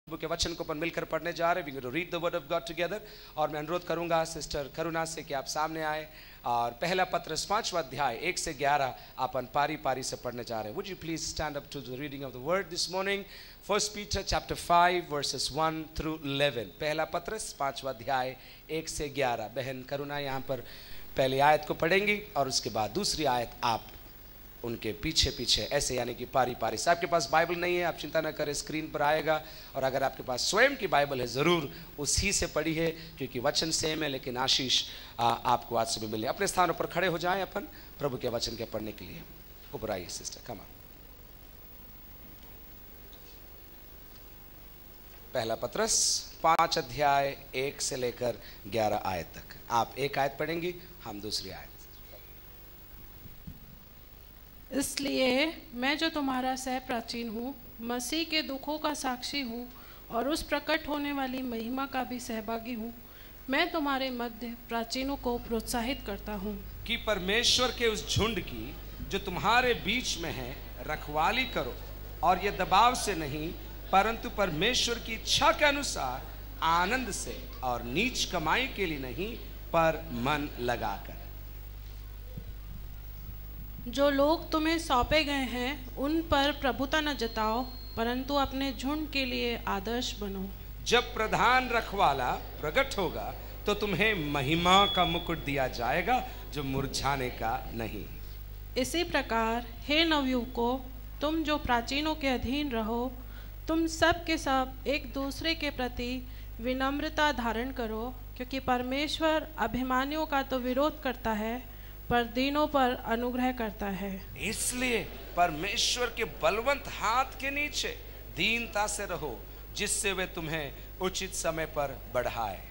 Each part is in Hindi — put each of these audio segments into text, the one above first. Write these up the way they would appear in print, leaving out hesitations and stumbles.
प्रभु के वचन को अपन मिलकर पढ़ने जा रहे हैं। We read the word of God together. और मैं अनुरोध करूंगा सिस्टर करुणा से कि आप सामने आए और पहला पत्रस 5वां अध्याय 1 से 11 अपन पारी पारी से पढ़ने जा रहे हैं। Would you please stand up to the reading of the word this morning. 1 Peter chapter 5 verses 1 through 11। पहला पत्रस 5वां अध्याय 1 से 11। बहन करुणा यहाँ पर पहली आयत को पढ़ेंगी और उसके बाद दूसरी आयत आप उनके पीछे पीछे ऐसे, यानी कि पारी पारी से। आपके पास बाइबल नहीं है आप चिंता न करें, स्क्रीन पर आएगा। और अगर आपके पास स्वयं की बाइबल है ज़रूर उसी से पढ़ी है, क्योंकि वचन सेम है लेकिन आशीष आपको आज सुबह मिले। अपने स्थानों पर खड़े हो जाएं अपन प्रभु के वचन के पढ़ने के लिए। ऊपर आइए सिस्टर, कम ऑन। पहला पत्रस 5 अध्याय 1 से लेकर 11 आयत तक। आप एक आयत पढ़ेंगी, हम दूसरी आयत। इसलिए मैं जो तुम्हारा सह प्राचीन हूँ, मसीह के दुखों का साक्षी हूँ और उस प्रकट होने वाली महिमा का भी सहभागी हूँ, मैं तुम्हारे मध्य प्राचीनों को प्रोत्साहित करता हूँ कि परमेश्वर के उस झुंड की जो तुम्हारे बीच में है रखवाली करो, और ये दबाव से नहीं परंतु परमेश्वर की इच्छा के अनुसार आनंद से, और नीच कमाई के लिए नहीं पर मन लगाकर। जो लोग तुम्हें सौंपे गए हैं उन पर प्रभुता न जताओ, परंतु अपने झुंड के लिए आदर्श बनो। जब प्रधान रखवाला प्रकट होगा तो तुम्हें महिमा का मुकुट दिया जाएगा जो मुरझाने का नहीं। इसी प्रकार हे नवयुवकों, तुम जो प्राचीनों के अधीन रहो, तुम सब के सब एक दूसरे के प्रति विनम्रता धारण करो, क्योंकि परमेश्वर अभिमानियों का तो विरोध करता है पर दीनों पर अनुग्रह करता है। इसलिए परमेश्वर के बलवंत हाथ के नीचे दीनता से रहो, जिससे वे तुम्हें उचित समय पर बढ़ाए।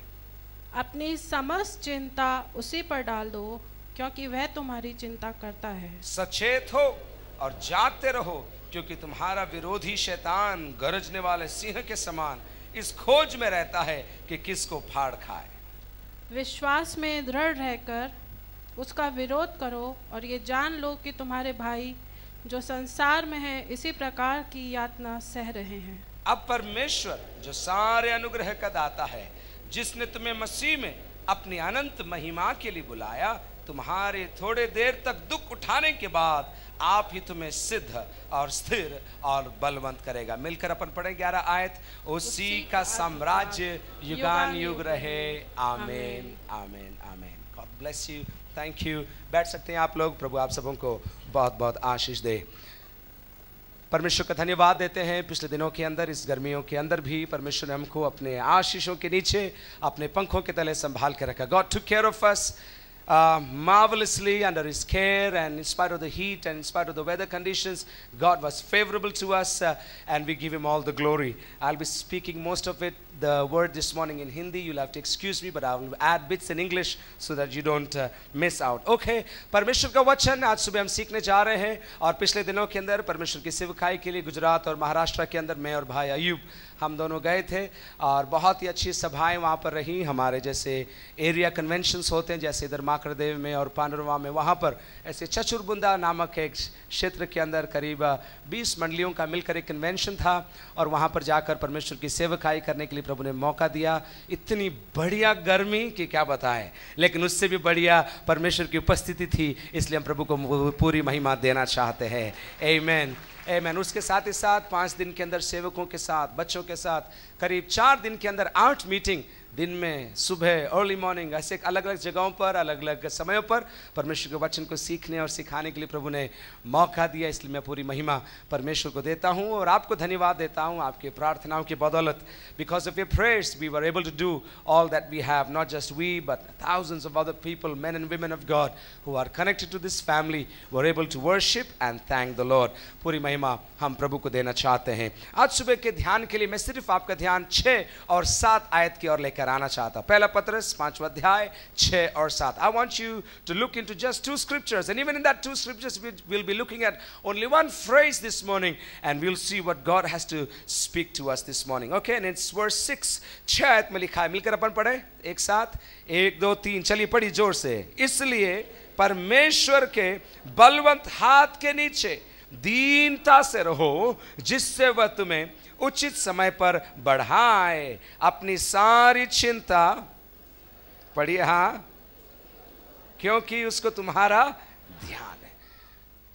अपनी समस्त चिंता उसी पर डाल दो, क्योंकि वह तुम्हारी चिंता करता है। सचेत हो और जागते रहो, क्योंकि तुम्हारा विरोधी शैतान गरजने वाले सिंह के समान इस खोज में रहता है कि किसको फाड़ खाए। विश्वास में दृढ़ रहकर उसका विरोध करो, और ये जान लो कि तुम्हारे भाई जो संसार में हैं इसी प्रकार की यातना सह रहे हैं। अब परमेश्वर जो सारे अनुग्रह का दाता है, जिसने तुम्हें मसीह में अपनी अनंत महिमा के लिए बुलाया, तुम्हारे थोड़े देर तक दुख उठाने के बाद आप ही तुम्हें सिद्ध और स्थिर और बलवंत करेगा। मिलकर अपन पढ़ें 11 आयत। उसी का साम्राज्य युगान युग रहे, आमीन आमीन आमीन। God bless you, thank you. बैठ सकते हैं आप लोग। प्रभु आप सबों को बहुत बहुत आशीष दे। परमेश्वर का धन्यवाद देते हैं। पिछले दिनों के अंदर, इस गर्मियों के अंदर भी परमेश्वर ने हमको अपने आशीषों के नीचे अपने पंखों के तले संभाल के रखा। God took care of us marvelously under his care, and in spite of the heat and in spite of the weather conditions, God was favorable to us, and we give him all the glory. I'll be speaking most of it, the word this morning in Hindi. You'll have to excuse me, but I will add bits in English so that you don't miss out. Okay, परमेश्वर का वचन आज सुबह हम सीखने जा रहे हैं। और पिछले दिनों के अंदर परमेश्वर की सेवकाई के लिए गुजरात और महाराष्ट्र के अंदर मैं और भाई अयूब हम दोनों गए थे, और बहुत ही अच्छी सभाएं वहाँ पर रही। हमारे जैसे एरिया कन्वेंशंस होते हैं, जैसे इधर माकड़देव में और पांडुरवा में, वहाँ पर ऐसे चचुरबुंदा नामक एक क्षेत्र के अंदर करीब 20 मंडलियों का मिलकर एक कन्वेंशन था, और वहाँ पर जाकर परमेश्वर की सेवकाई करने के लिए प्रभु ने मौका दिया। इतनी बढ़िया गर्मी कि क्या बताएं, लेकिन उससे भी बढ़िया परमेश्वर की उपस्थिति थी, इसलिए हम प्रभु को पूरी महिमा देना चाहते हैं। आमीन आमीन। उसके साथ ही साथ 5 दिन के अंदर सेवकों के साथ, बच्चों के साथ, करीब 4 दिन के अंदर 8 मीटिंग, दिन में, सुबह, अर्ली मॉर्निंग, ऐसे अलग अलग जगहों पर, अलग अलग समयों पर परमेश्वर के वचन को सीखने और सिखाने के लिए प्रभु ने मौका दिया। इसलिए मैं पूरी महिमा परमेश्वर को देता हूँ और आपको धन्यवाद देता हूँ आपके प्रार्थनाओं की बदौलत। Because of your prayers we were able to do all that we have, not just we but thousands of other people, men and women of God who are connected to this family, were able to worship and thank the Lord. पूरी महिमा हम प्रभु को देना चाहते हैं। आज सुबह के ध्यान के लिए मैं सिर्फ आपका ध्यान 6 और 7 आयत की ओर लेकर आना चाहता हूं। पहला पत्रस 5वां अध्याय 6 और 7। I want you to look into just 2 scriptures, and even in that 2 scriptures we'll be looking at only one phrase this morning, and we'll see what God has to speak to us this morning. Okay, and it's verse 6। 6 आयत में लिखा है, मिलकर अपन पढ़े एक साथ, 1 2 3, चलिए पढ़ी जोर से। इसलिए परमेश्वर के बलवंत हाथ के नीचे दीनता से रहो, जिससे वह तुम्हें उचित समय पर बढ़ाए। अपनी सारी चिंता, पढ़िए, हाँ, क्योंकि उसको तुम्हारा ध्यान है।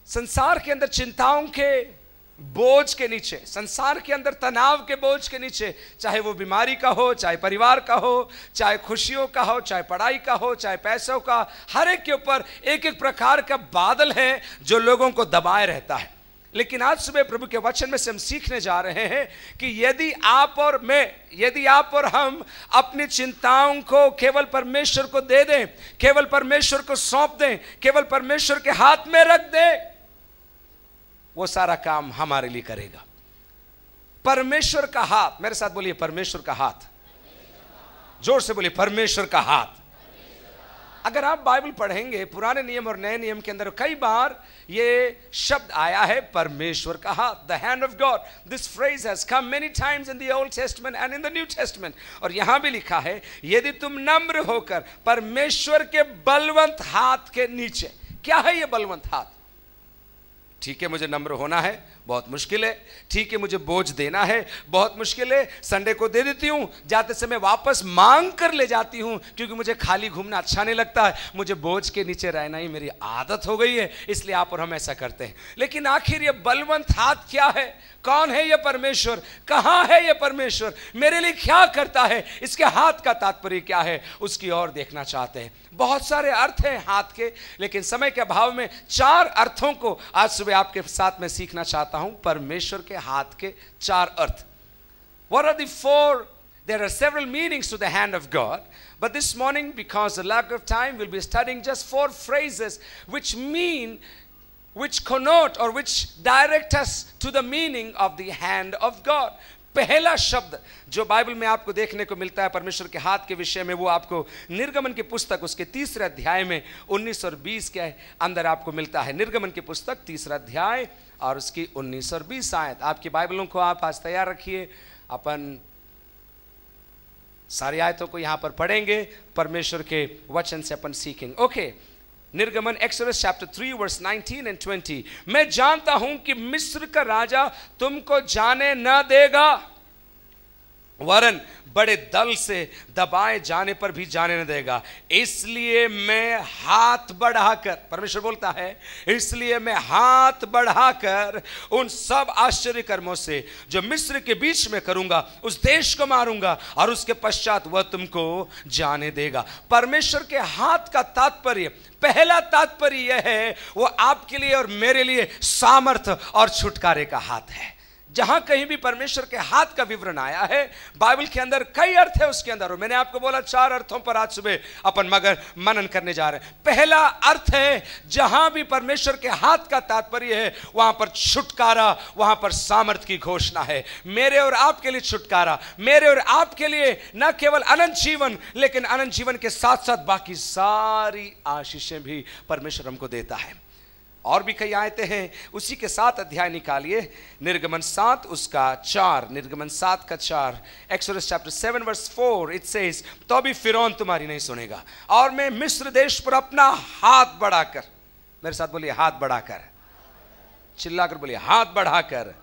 संसार के अंदर चिंताओं के बोझ के नीचे, संसार के अंदर तनाव के बोझ के नीचे, चाहे वो बीमारी का हो, चाहे परिवार का हो, चाहे खुशियों का हो, चाहे पढ़ाई का हो, चाहे पैसों का, हर एक के ऊपर एक एक प्रकार का बादल है जो लोगों को दबाए रहता है। लेकिन आज सुबह प्रभु के वचन में से हम सीखने जा रहे हैं कि यदि आप और मैं, यदि आप और हम अपनी चिंताओं को केवल परमेश्वर को दे दें, केवल परमेश्वर को सौंप दें, केवल परमेश्वर के हाथ में रख दें, वो सारा काम हमारे लिए करेगा। परमेश्वर का हाथ, मेरे साथ बोलिए, परमेश्वर का हाथ, जोर से बोलिए, परमेश्वर का हाथ। अगर आप बाइबल पढ़ेंगे पुराने नियम और नए नियम के अंदर कई बार ये शब्द आया है, परमेश्वर का हाथ, the hand of God. This phrase has come many times in the old testament and in the new testament. और यहां भी लिखा है, यदि तुम नम्र होकर परमेश्वर के बलवंत हाथ के नीचे। क्या है ये बलवंत हाथ? ठीक है, मुझे नम्र होना है, बहुत मुश्किल है। ठीक है, मुझे बोझ देना है, बहुत मुश्किल है। संडे को दे देती हूं, जाते समय वापस मांग कर ले जाती हूं, क्योंकि मुझे खाली घूमना अच्छा नहीं लगता है, मुझे बोझ के नीचे रहना ही मेरी आदत हो गई है, इसलिए आप और हम ऐसा करते हैं। लेकिन आखिर ये बलवंत हाथ क्या है? कौन है ये परमेश्वर? कहां है ये परमेश्वर? मेरे लिए क्या करता है? इसके हाथ का तात्पर्य क्या है? उसकी ओर देखना चाहते हैं। बहुत सारे अर्थ हैं हाथ के, लेकिन समय के अभाव में 4 अर्थों को आज सुबह आपके साथ में सीखना चाहता हूं। परमेश्वर के हाथ के 4 अर्थ। What are the 4? There are several meanings to the hand of God, but this morning, because of lack of time, we'll be studying just 4 phrases which mean, which connote or which direct us to the meaning of the hand of God. पहला शब्द जो बाइबल में आपको देखने को मिलता है परमेश्वर के हाथ के विषय में, वो आपको निर्गमन की पुस्तक उसके 3 अध्याय में 19 और 20 के अंदर आपको मिलता है। निर्गमन की पुस्तक 3 अध्याय और उसकी 19 और 20 आयत। आपकी बाइबलों को आप आज तैयार रखिए, अपन सारी आयतों को यहां पर पढ़ेंगे, परमेश्वर के वचन से अपन सीखेंगे। ओके, निर्गमन, एक्सोडस चैप्टर 3 वर्स 19 and 20। मैं जानता हूं कि मिस्र का राजा तुमको जाने न देगा, वरन बड़े दल से दबाए जाने पर भी जाने न देगा। इसलिए मैं हाथ बढ़ाकर, परमेश्वर बोलता है, इसलिए मैं हाथ बढ़ाकर उन सब आश्चर्य कर्मों से जो मिस्र के बीच में करूंगा, उस देश को मारूंगा और उसके पश्चात वह तुमको जाने देगा। परमेश्वर के हाथ का तात्पर्य, पहला तात्पर्य यह है, वो आपके लिए और मेरे लिए सामर्थ और छुटकारे का हाथ है। जहां कहीं भी परमेश्वर के हाथ का विवरण आया है बाइबल के अंदर, कई अर्थ है उसके अंदर, और मैंने आपको बोला 4 अर्थों पर आज सुबह अपन मगर मनन करने जा रहे हैं। पहला अर्थ है, जहां भी परमेश्वर के हाथ का तात्पर्य है वहां पर छुटकारा, वहां पर सामर्थ की घोषणा है। मेरे और आपके लिए छुटकारा, मेरे और आपके लिए न केवल अनंत जीवन, लेकिन अनंत जीवन के साथ साथ बाकी सारी आशीषें भी परमेश्वर हमको देता है। और भी कई आयतें हैं, उसी के 7 अध्याय निकालिए, निर्गमन 7 उसका 4, निर्गमन 7 का 4, Exodus chapter 7 verse 4, it says, तो भी फिरौन तुम्हारी नहीं सुनेगा और मैं मिस्र देश पर अपना हाथ बढ़ाकर, मेरे साथ बोलिए हाथ बढ़ाकर, चिल्लाकर बोलिए हाथ बढ़ाकर।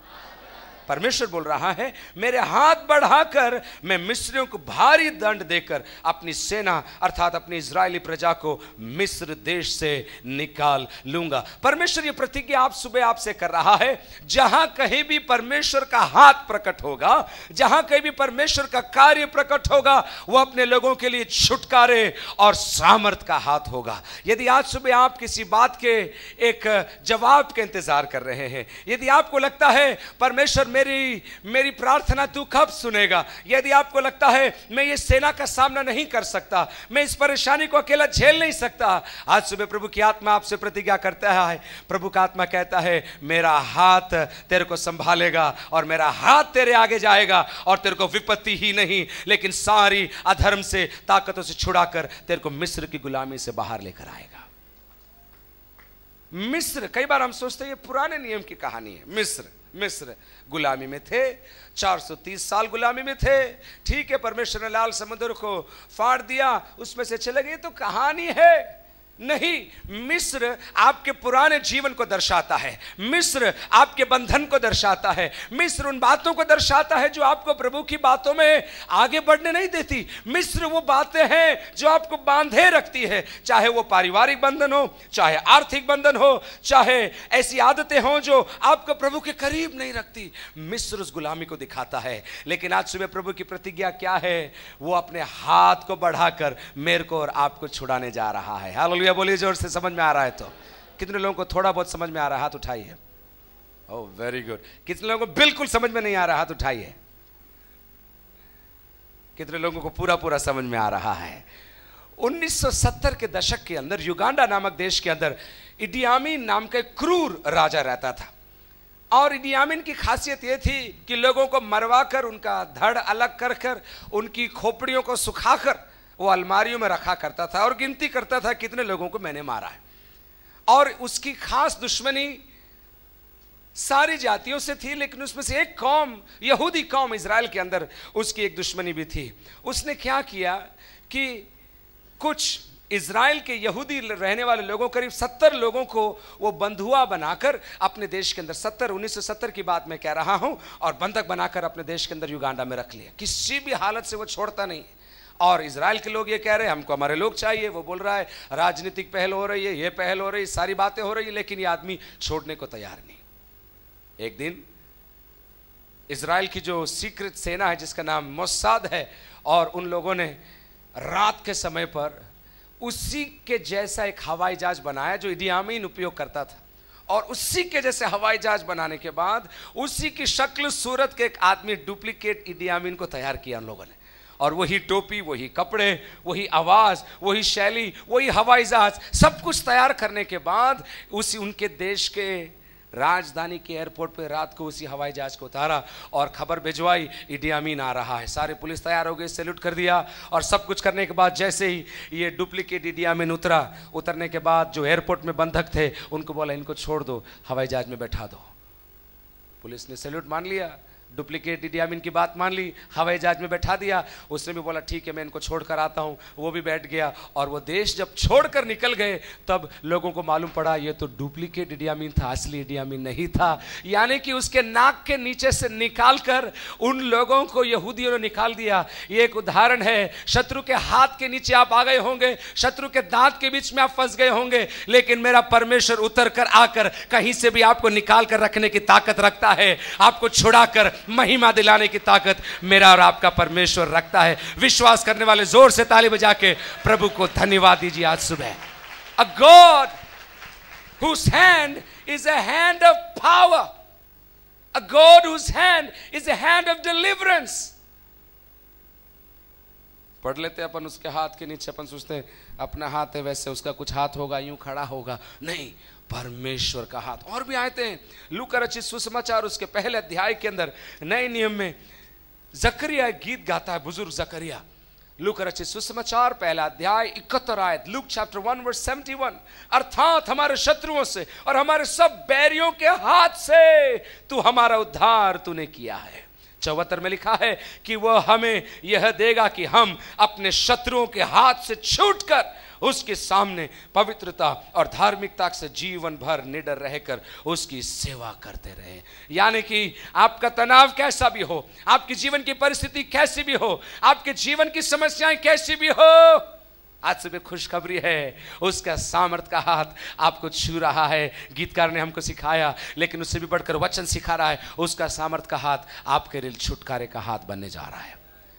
परमेश्वर बोल रहा है, मेरे हाथ बढ़ाकर मैं मिस्रियों को भारी दंड देकर अपनी सेना अर्थात अपनी इजरायली प्रजा को मिस्र देश से निकाल लूंगा। परमेश्वर ये प्रतिज्ञा आप सुबह आपसे कर रहा है, जहां कहीं भी परमेश्वर का हाथ प्रकट होगा, जहां कहीं भी परमेश्वर का कार्य प्रकट होगा, वो अपने लोगों के लिए छुटकारे और सामर्थ का हाथ होगा। यदि आज सुबह आप किसी बात के एक जवाब के इंतजार कर रहे हैं, यदि आपको लगता है परमेश्वर मेरी प्रार्थना तू कब सुनेगा, यदि आपको लगता है मैं ये सेना का सामना नहीं कर सकता, मैं इस परेशानी को अकेला झेल नहीं सकता, आज सुबह प्रभु की आत्मा आपसे प्रतिज्ञा करता है, प्रभु का आत्मा कहता है मेरा हाथ तेरे को संभालेगा और मेरा हाथ तेरे आगे जाएगा और तेरे को विपत्ति ही नहीं लेकिन सारी अधर्म से, ताकतों से छुड़ाकर तेरे को मिस्र की गुलामी से बाहर लेकर आएगा। मिस्र, कई बार हम सोचते हैं ये पुराने नियम की कहानी है। मिस्र गुलामी में थे, 430 साल गुलामी में थे। ठीक है, परमेश्वर ने लाल समुद्र को फाड़ दिया, उसमें से चले गए, तो कहानी है। नहीं, मिस्र आपके पुराने जीवन को दर्शाता है, मिस्र आपके बंधन को दर्शाता है, मिस्र उन बातों को दर्शाता है जो आपको प्रभु की बातों में आगे बढ़ने नहीं देती। मिस्र वो बातें हैं जो आपको बांधे रखती है, चाहे वो पारिवारिक बंधन हो, चाहे आर्थिक बंधन हो, चाहे ऐसी आदतें हो जो आपको प्रभु के करीब नहीं रखती। मिस्र उस गुलामी को दिखाता है। लेकिन आज सुबह प्रभु की प्रतिज्ञा क्या है? वो अपने हाथ को बढ़ाकर मेरे को और आपको छुड़ाने जा रहा है। हालेलुया बोलिए जोर से। समझ में आ रहा है तो? कितने लोगों को थोड़ा बहुत समझ में आ रहा है? हाथ उठाइए। Oh very good. कितने लोगों को बिल्कुल समझ में नहीं आ रहा? हाथ उठाइए। कितने लोगों को पूरा पूरा समझ में आ रहा है? 1970 के दशक के अंदर युगांडा नामक देश के अंदर इडी आमीन नाम का एक क्रूर राजा रहता था। और इडी आमीन की खासियत यह थी कि लोगों को मरवाकर, उनका धड़ अलग कर कर, उनकी खोपड़ियों को सुखाकर वो अलमारियों में रखा करता था और गिनती करता था कितने लोगों को मैंने मारा है। और उसकी खास दुश्मनी सारी जातियों से थी, लेकिन उसमें से एक कौम, यहूदी कौम इजराइल के अंदर, उसकी एक दुश्मनी भी थी। उसने क्या किया कि कुछ इजराइल के यहूदी रहने वाले लोगों, करीब 70 लोगों को वो बंधुआ बनाकर अपने देश के अंदर, 1970 की बात मैं कह रहा हूं, और बंधक बनाकर अपने देश के अंदर युगांडा में रख लिया। किसी भी हालत से वो छोड़ता नहीं। और इजराइल के लोग ये कह रहे हैं हमको हमारे लोग चाहिए, वो बोल रहा है राजनीतिक पहल हो रही है, ये पहल हो रही है, सारी बातें हो रही है, लेकिन ये आदमी छोड़ने को तैयार नहीं। एक दिन इजराइल की जो सीक्रेट सेना है जिसका नाम मोसाद है, और उन लोगों ने रात के समय पर उसी के जैसा एक हवाई जहाज बनाया जो इडी आमीन उपयोग करता था। और उसी के जैसे हवाई जहाज बनाने के बाद उसी की शक्ल सूरत के एक आदमी, डुप्लीकेट इडी आमीन को तैयार किया उन लोगों ने। और वही टोपी, वही कपड़े, वही आवाज, वही शैली, वही हवाई जहाज, सब कुछ तैयार करने के बाद उसी उनके देश के राजधानी के एयरपोर्ट पे रात को उसी हवाई जहाज को उतारा और खबर भिजवाई इडी आमीन आ रहा है। सारे पुलिस तैयार हो गए, सैल्यूट कर दिया। और सब कुछ करने के बाद जैसे ही ये डुप्लीकेट इडी आमीन उतरा, उतरने के बाद जो एयरपोर्ट में बंधक थे उनको बोला इनको छोड़ दो, हवाई जहाज में बैठा दो। पुलिस ने सैल्यूट मान लिया, डुप्लीकेट इडी आमीन की बात मान ली, हवाई जहाज में बैठा दिया। उसने भी बोला ठीक है मैं इनको छोड़कर आता हूं, वो भी बैठ गया। और वो देश जब छोड़कर निकल गए तब लोगों को मालूम पड़ा ये तो डुप्लीकेट इडी आमीन था, असली इडी आमीन नहीं था। यानी कि उसके नाक के नीचे से निकालकर उन लोगों को यहूदियों ने निकाल दिया। ये एक उदाहरण है, शत्रु के हाथ के नीचे आप आ गए होंगे, शत्रु के दांत के बीच में आप फंस गए होंगे, लेकिन मेरा परमेश्वर उतर कर आकर कहीं से भी आपको निकाल कर रखने की ताकत रखता है। आपको छुड़ाकर महिमा दिलाने की ताकत मेरा और आपका परमेश्वर रखता है। विश्वास करने वाले जोर से ताली बजा के प्रभु को धन्यवाद दीजिए आज सुबह। A God whose hand is a hand of power, a God whose hand is a hand of deliverance। पढ़ लेते अपन उसके हाथ के नीचे, अपन सोचते हैं अपना हाथ है वैसे उसका कुछ हाथ होगा, यूं खड़ा होगा, नहीं, परमेश्वर का हाथ। और भी आयते हैं, लूका रचित सुसमाचार उसके पहले अध्याय के अंदर नए नियम में जकरिया एक गीत गाता है, बुजुर्ग जकरिया। लूका रचित सुसमाचार पहला अध्याय 71 आयत, लूक चैप्टर 1 वर्स 71, अर्थात हमारे शत्रुओं से और हमारे सब बैरियों के हाथ से तू हमारा उद्धार तूने किया है। 74 में लिखा है कि वह हमें यह देगा कि हम अपने शत्रुओं के हाथ से छूटकर उसके सामने पवित्रता और धार्मिकता से जीवन भर निडर रहकर उसकी सेवा करते रहे। यानी कि आपका तनाव कैसा भी हो, आपकी जीवन की परिस्थिति कैसी भी हो, आपके जीवन की समस्याएं कैसी भी हो, आज सुबह खुशखबरी है, उसका सामर्थ का हाथ आपको छू रहा है। गीतकार ने हमको सिखाया, लेकिन उससे भी बढ़कर वचन सिखा रहा है, उसका सामर्थ का हाथ आपके लिए छुटकारे का हाथ बनने जा रहा है।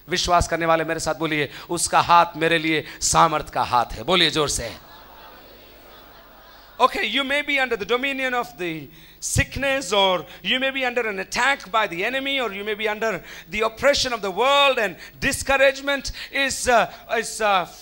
विश्वास करने वाले मेरे साथ बोलिए, उसका हाथ मेरे लिए सामर्थ का हाथ है। बोलिए जोर से। Okay, you may be under the dominion of the sickness, or you may be under an attack by the enemy, or you may be under the oppression of the world, and discouragement is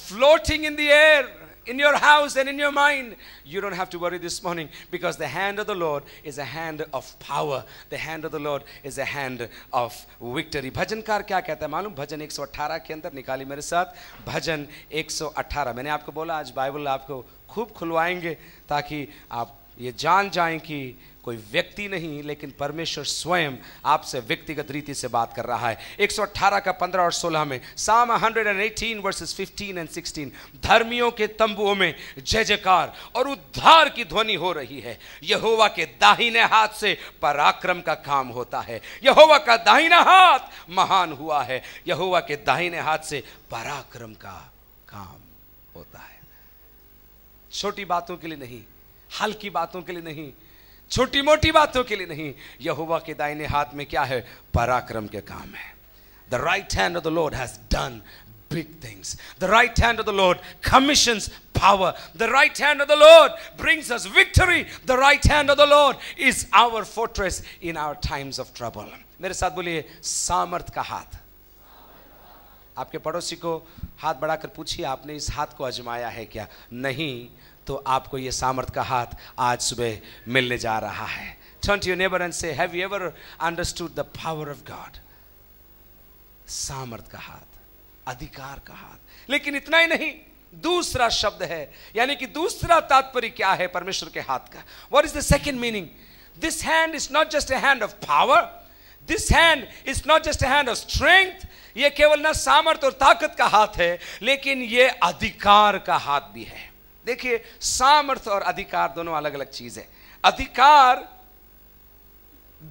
floating in the air in your house and in your mind. You don't have to worry this morning, because the hand of the Lord is a hand of power. The hand of the Lord is a hand of victory. भजनकार क्या कहता है मालूम? भजन 118 के अंदर, निकाली मेरे साथ, भजन 118। मैंने आपको बोला आज बाइबल आपको खूब खुलवाएंगे ताकि आप ये जान जाएं कि कोई व्यक्ति नहीं, लेकिन परमेश्वर स्वयं आपसे व्यक्तिगत रीति से बात कर रहा है। 118 का 15 और 16 में, साम 118 वर्सेस 15 एंड 16, धर्मियों के तंबुओं में जय जयकार और उद्धार की ध्वनि हो रही है। यहोवा के दाहिने हाथ से पराक्रम का काम होता है। यहोवा का दाहिना हाथ महान हुआ है। यहोवा के दाहिने हाथ से पराक्रम का काम होता है। छोटी बातों के लिए नहीं, हल्की बातों के लिए नहीं, छोटी मोटी बातों के लिए नहीं, यहोवा के दाहिने हाथ में क्या है? पराक्रम के काम है। The right hand of the Lord has done big things. The right hand of the Lord commissions power. The right hand of the Lord brings us victory. The right hand of the Lord is our fortress in our times of trouble. मेरे साथ बोलिए, सामर्थ का हाथ। आपके पड़ोसी को हाथ बढ़ाकर पूछिए, आपने इस हाथ को आजमाया है क्या? नहीं तो आपको यह सामर्थ का हाथ आज सुबह मिलने जा रहा है। Turn to your neighbor and say, have you ever understood the power of God? सामर्थ का हाथ, अधिकार का हाथ। लेकिन इतना ही नहीं, दूसरा शब्द है, यानी कि दूसरा तात्पर्य क्या है परमेश्वर के हाथ का? What is the second meaning? This hand is not just a hand of power. This hand is not just a hand of strength. ये केवल ना सामर्थ और ताकत का हाथ है, लेकिन ये अधिकार का हाथ भी है। देखिए, सामर्थ और अधिकार दोनों अलग अलग चीज है। अधिकार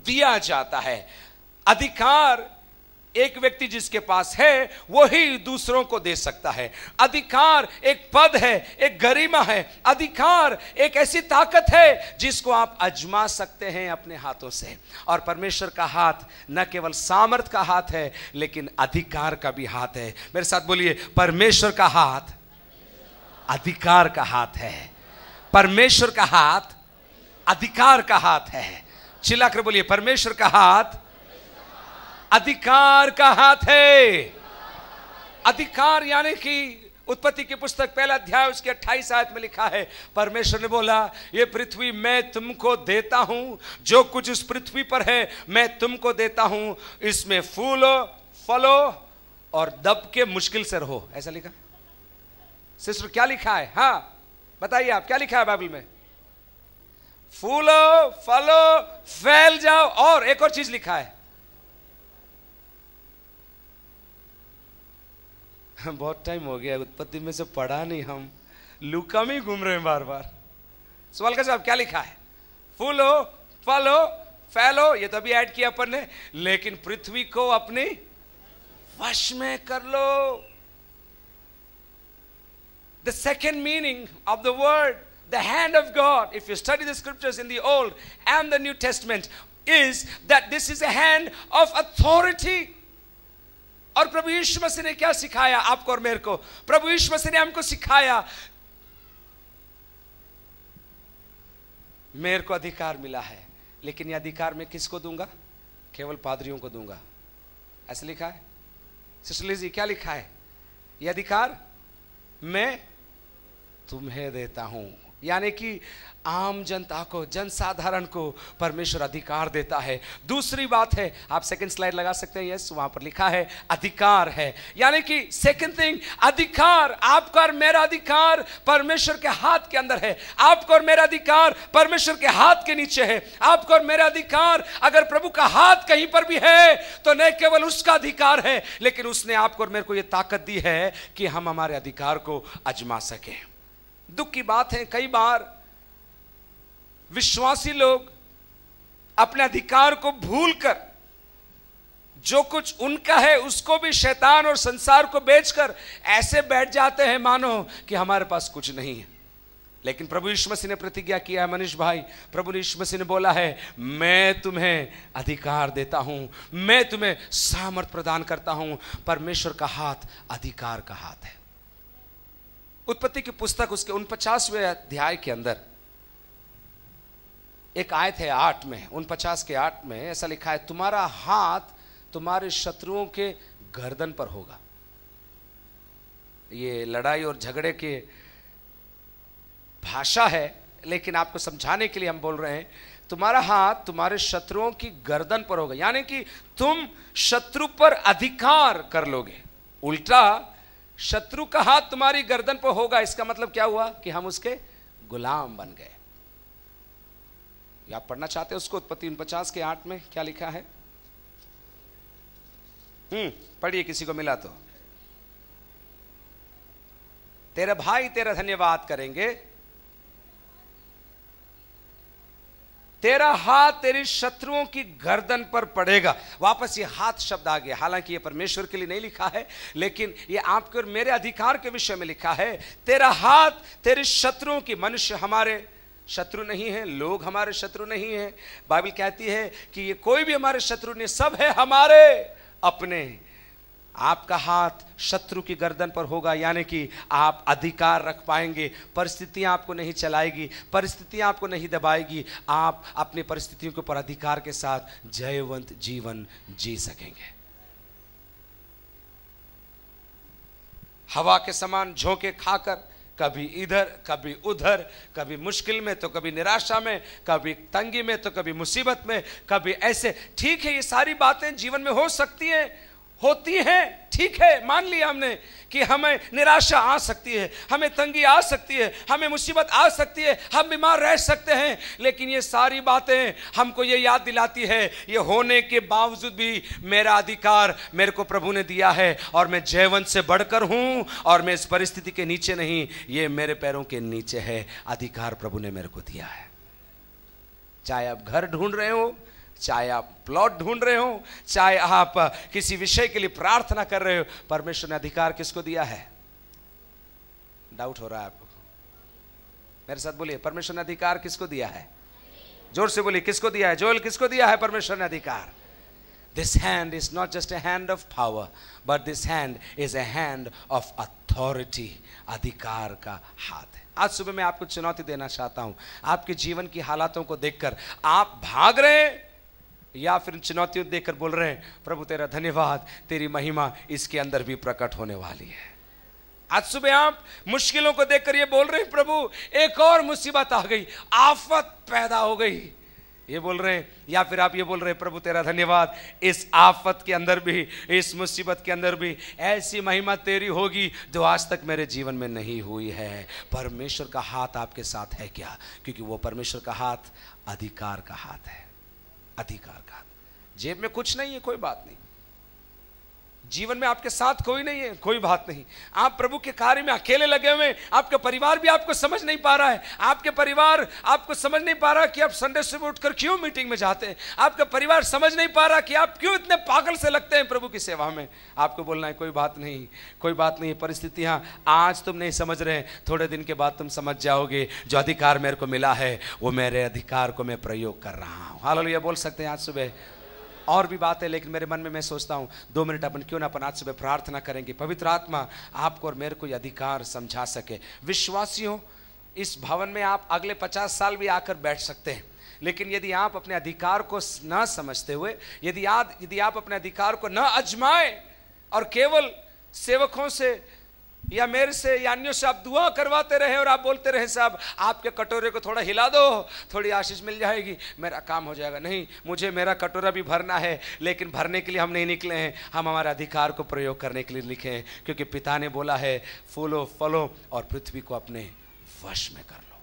दिया जाता है। अधिकार एक व्यक्ति जिसके पास है वो ही दूसरों को दे सकता है। अधिकार एक पद है, एक गरिमा है। अधिकार एक ऐसी ताकत है जिसको आप आजमा सकते हैं अपने हाथों से। और परमेश्वर का हाथ न केवल सामर्थ का हाथ है, लेकिन अधिकार का भी हाथ है। मेरे साथ बोलिए, परमेश्वर का हाथ अधिकार का हाथ है। परमेश्वर का हाथ अधिकार का हाथ है। चिल्लाकर बोलिए, परमेश्वर का हाथ अधिकार का हाथ है। अधिकार यानी कि उत्पत्ति की पुस्तक पहला अध्याय उसके 28 आयत में लिखा है, परमेश्वर ने बोला, ये पृथ्वी मैं तुमको देता हूं, जो कुछ उस पृथ्वी पर है मैं तुमको देता हूं, इसमें फूलो फलो और दब के मुश्किल से रहो। ऐसा लिखा सिस्टर? क्या लिखा है? हाँ बताइए आप, क्या लिखा है बाइबल में? फूलो फलो फैल जाओ, और एक और चीज लिखा है। बहुत टाइम हो गया, उत्पत्ति में से पढ़ा नहीं, हम लूका में घूम रहे हैं बार बार। सवाल का जवाब क्या लिखा है? फूलो फलो फैलो, ये तो अभी ऐड किया अपन ने, लेकिन पृथ्वी को अपने वश में कर लो। The second meaning of the word, the hand of God, if you study the scriptures in the Old and the New Testament, is that this is a hand of authority. और प्रभु यीशु मसीह ने क्या सिखाया आपको और मेरे को? प्रभु यीशु मसीह ने हमको सिखाया, मेरे को अधिकार मिला है, लेकिन यह अधिकार मैं किसको दूंगा? केवल पादरियों को दूंगा। ऐसा लिखा है। सिस्टर लिजी, क्या लिखा है? यह अधिकार मैं तुम्हें देता हूं, यानी कि आम जनता को, जनसाधारण को परमेश्वर अधिकार देता है। दूसरी बात है, आप सेकंड स्लाइड लगा सकते हैं, यस, वहां पर लिखा है अधिकार है, यानी कि सेकंड थिंग, अधिकार, आपका और मेरा अधिकार परमेश्वर के हाथ के अंदर है। आपका और मेरा अधिकार परमेश्वर के हाथ के नीचे है। आपका और मेरा अधिकार, अगर प्रभु का हाथ कहीं पर भी है तो न केवल उसका अधिकार है, लेकिन उसने आपको और मेरे को यह ताकत दी है कि हम हमारे अधिकार को आजमा सकें। दुख की बात है, कई बार विश्वासी लोग अपने अधिकार को भूलकर जो कुछ उनका है उसको भी शैतान और संसार को बेचकर ऐसे बैठ जाते हैं मानो कि हमारे पास कुछ नहीं है। लेकिन प्रभु यीशु मसीह ने प्रतिज्ञा किया है, मनीष भाई, प्रभु यीशु मसीह ने बोला है, मैं तुम्हें अधिकार देता हूं, मैं तुम्हें सामर्थ प्रदान करता हूं। परमेश्वर का हाथ अधिकार का हाथ है। उत्पत्ति की पुस्तक उसके 49वें अध्याय के अंदर एक आयत है 8 में, 49 के 8 में ऐसा लिखा है, तुम्हारा हाथ तुम्हारे शत्रुओं के गर्दन पर होगा। ये लड़ाई और झगड़े के भाषा है, लेकिन आपको समझाने के लिए हम बोल रहे हैं, तुम्हारा हाथ तुम्हारे शत्रुओं की गर्दन पर होगा, यानी कि तुम शत्रु पर अधिकार कर लोगे। उल्टा, शत्रु का हाथ तुम्हारी गर्दन पर होगा, इसका मतलब क्या हुआ कि हम उसके गुलाम बन गए। या आप पढ़ना चाहते हैं उसको? उत्पत्ति 49 के 8 में क्या लिखा है? पढ़िए, किसी को मिला तो। तेरे भाई तेरा धन्यवाद करेंगे, तेरा हाथ तेरी शत्रुओं की गर्दन पर पड़ेगा। वापस ये हाथ शब्द आ गया, हालांकि ये परमेश्वर के लिए नहीं लिखा है, लेकिन ये आपके और मेरे अधिकार के विषय में लिखा है। तेरा हाथ तेरे शत्रुओं की, मनुष्य हमारे शत्रु नहीं है, लोग हमारे शत्रु नहीं है। बाइबल कहती है कि ये कोई भी हमारे शत्रु नहीं, सब है हमारे अपने। आपका हाथ शत्रु की गर्दन पर होगा, यानी कि आप अधिकार रख पाएंगे। परिस्थितियां आपको नहीं चलाएगी, परिस्थितियां आपको नहीं दबाएगी। आप अपनी परिस्थितियों के ऊपर अधिकार के साथ जयवंत जीवन जी सकेंगे। हवा के समान झोंके खाकर, कभी इधर कभी उधर, कभी मुश्किल में तो कभी निराशा में, कभी तंगी में तो कभी मुसीबत में, कभी ऐसे। ठीक है, ये सारी बातें जीवन में हो सकती हैं, होती हैं, ठीक है, मान लिया हमने कि हमें निराशा आ सकती है, हमें तंगी आ सकती है, हमें मुसीबत आ सकती है, हम बीमार रह सकते हैं। लेकिन ये सारी बातें हमको ये याद दिलाती है, ये होने के बावजूद भी मेरा अधिकार मेरे को प्रभु ने दिया है, और मैं जयवंत से बढ़कर हूं, और मैं इस परिस्थिति के नीचे नहीं, ये मेरे पैरों के नीचे है। अधिकार प्रभु ने मेरे को दिया है। चाहे आप घर ढूंढ रहे हो, चाहे आप प्लॉट ढूंढ रहे हो, चाहे आप किसी विषय के लिए प्रार्थना कर रहे हो, परमेश्वर ने अधिकार किसको दिया है? डाउट हो रहा है आपको? मेरे साथ बोलिए, परमेश्वर ने अधिकार किसको दिया है? जोर से बोलिए, किसको दिया है? जोएल, किसको दिया है परमेश्वर ने अधिकार? This hand is not just a hand of power, but this hand is a hand of authority. अधिकार का हाथ है। आज सुबह मैं आपको चुनौती देना चाहता हूं। आपके जीवन की हालातों को देखकर आप भाग रहे हैं, या फिर चुनौतियों देखकर बोल रहे हैं, प्रभु तेरा धन्यवाद, तेरी महिमा इसके अंदर भी प्रकट होने वाली है। आज सुबह आप मुश्किलों को देखकर ये बोल रहे हैं, प्रभु एक और मुसीबत आ गई, आफत पैदा हो गई, ये बोल रहे हैं। या फिर आप ये बोल रहे हैं, प्रभु तेरा धन्यवाद, इस आफत के अंदर भी, इस मुसीबत के अंदर भी ऐसी महिमा तेरी होगी जो आज तक मेरे जीवन में नहीं हुई है। परमेश्वर का हाथ आपके साथ है क्या? क्योंकि वो परमेश्वर का हाथ अधिकार का हाथ है। अधिकार का हाथ। जेब में कुछ नहीं है, कोई बात नहीं। जीवन में आपके साथ कोई नहीं है, कोई बात नहीं। आप प्रभु के कार्य में अकेले लगे हुए हैं। आपका परिवार भी आपको समझ नहीं पा रहा है। आपके परिवार आपको समझ नहीं पा रहा कि आप संडे सुबह उठकर क्यों मीटिंग में जाते हैं। आपका परिवार समझ नहीं पा रहा कि आप क्यों इतने पागल से लगते हैं प्रभु की सेवा में। आपको बोलना है, कोई बात नहीं, कोई बात नहीं। परिस्थितियां आज तुम नहीं समझ रहे, थोड़े दिन के बाद तुम समझ जाओगे। जो अधिकार मेरे को मिला है, वो मेरे अधिकार को मैं प्रयोग कर रहा हूं। हालेलुया बोल सकते हैं आज सुबह। और भी बात है, लेकिन मेरे मन में मैं सोचता हूँ 2 मिनट अपन क्यों ना अपन आज सुबह प्रार्थना करेंगे, पवित्र आत्मा आपको और मेरे को ये अधिकार समझा सके। विश्वासियों, इस भवन में आप अगले 50 साल भी आकर बैठ सकते हैं, लेकिन यदि आप अपने अधिकार को न समझते हुए, यदि आप अपने अधिकार को न आजमाए और केवल सेवकों से या मेरे से या अन्यों से आप दुआ करवाते रहे और आप बोलते रहे, साहब आपके कटोरे को थोड़ा हिला दो, थोड़ी आशीष मिल जाएगी, मेरा काम हो जाएगा। नहीं, मुझे मेरा कटोरा भी भरना है, लेकिन भरने के लिए हम नहीं निकले हैं, हम हमारे अधिकार को प्रयोग करने के लिए लिखे हैं। क्योंकि पिता ने बोला है, फूलो फलो और पृथ्वी को अपने वश में कर लो।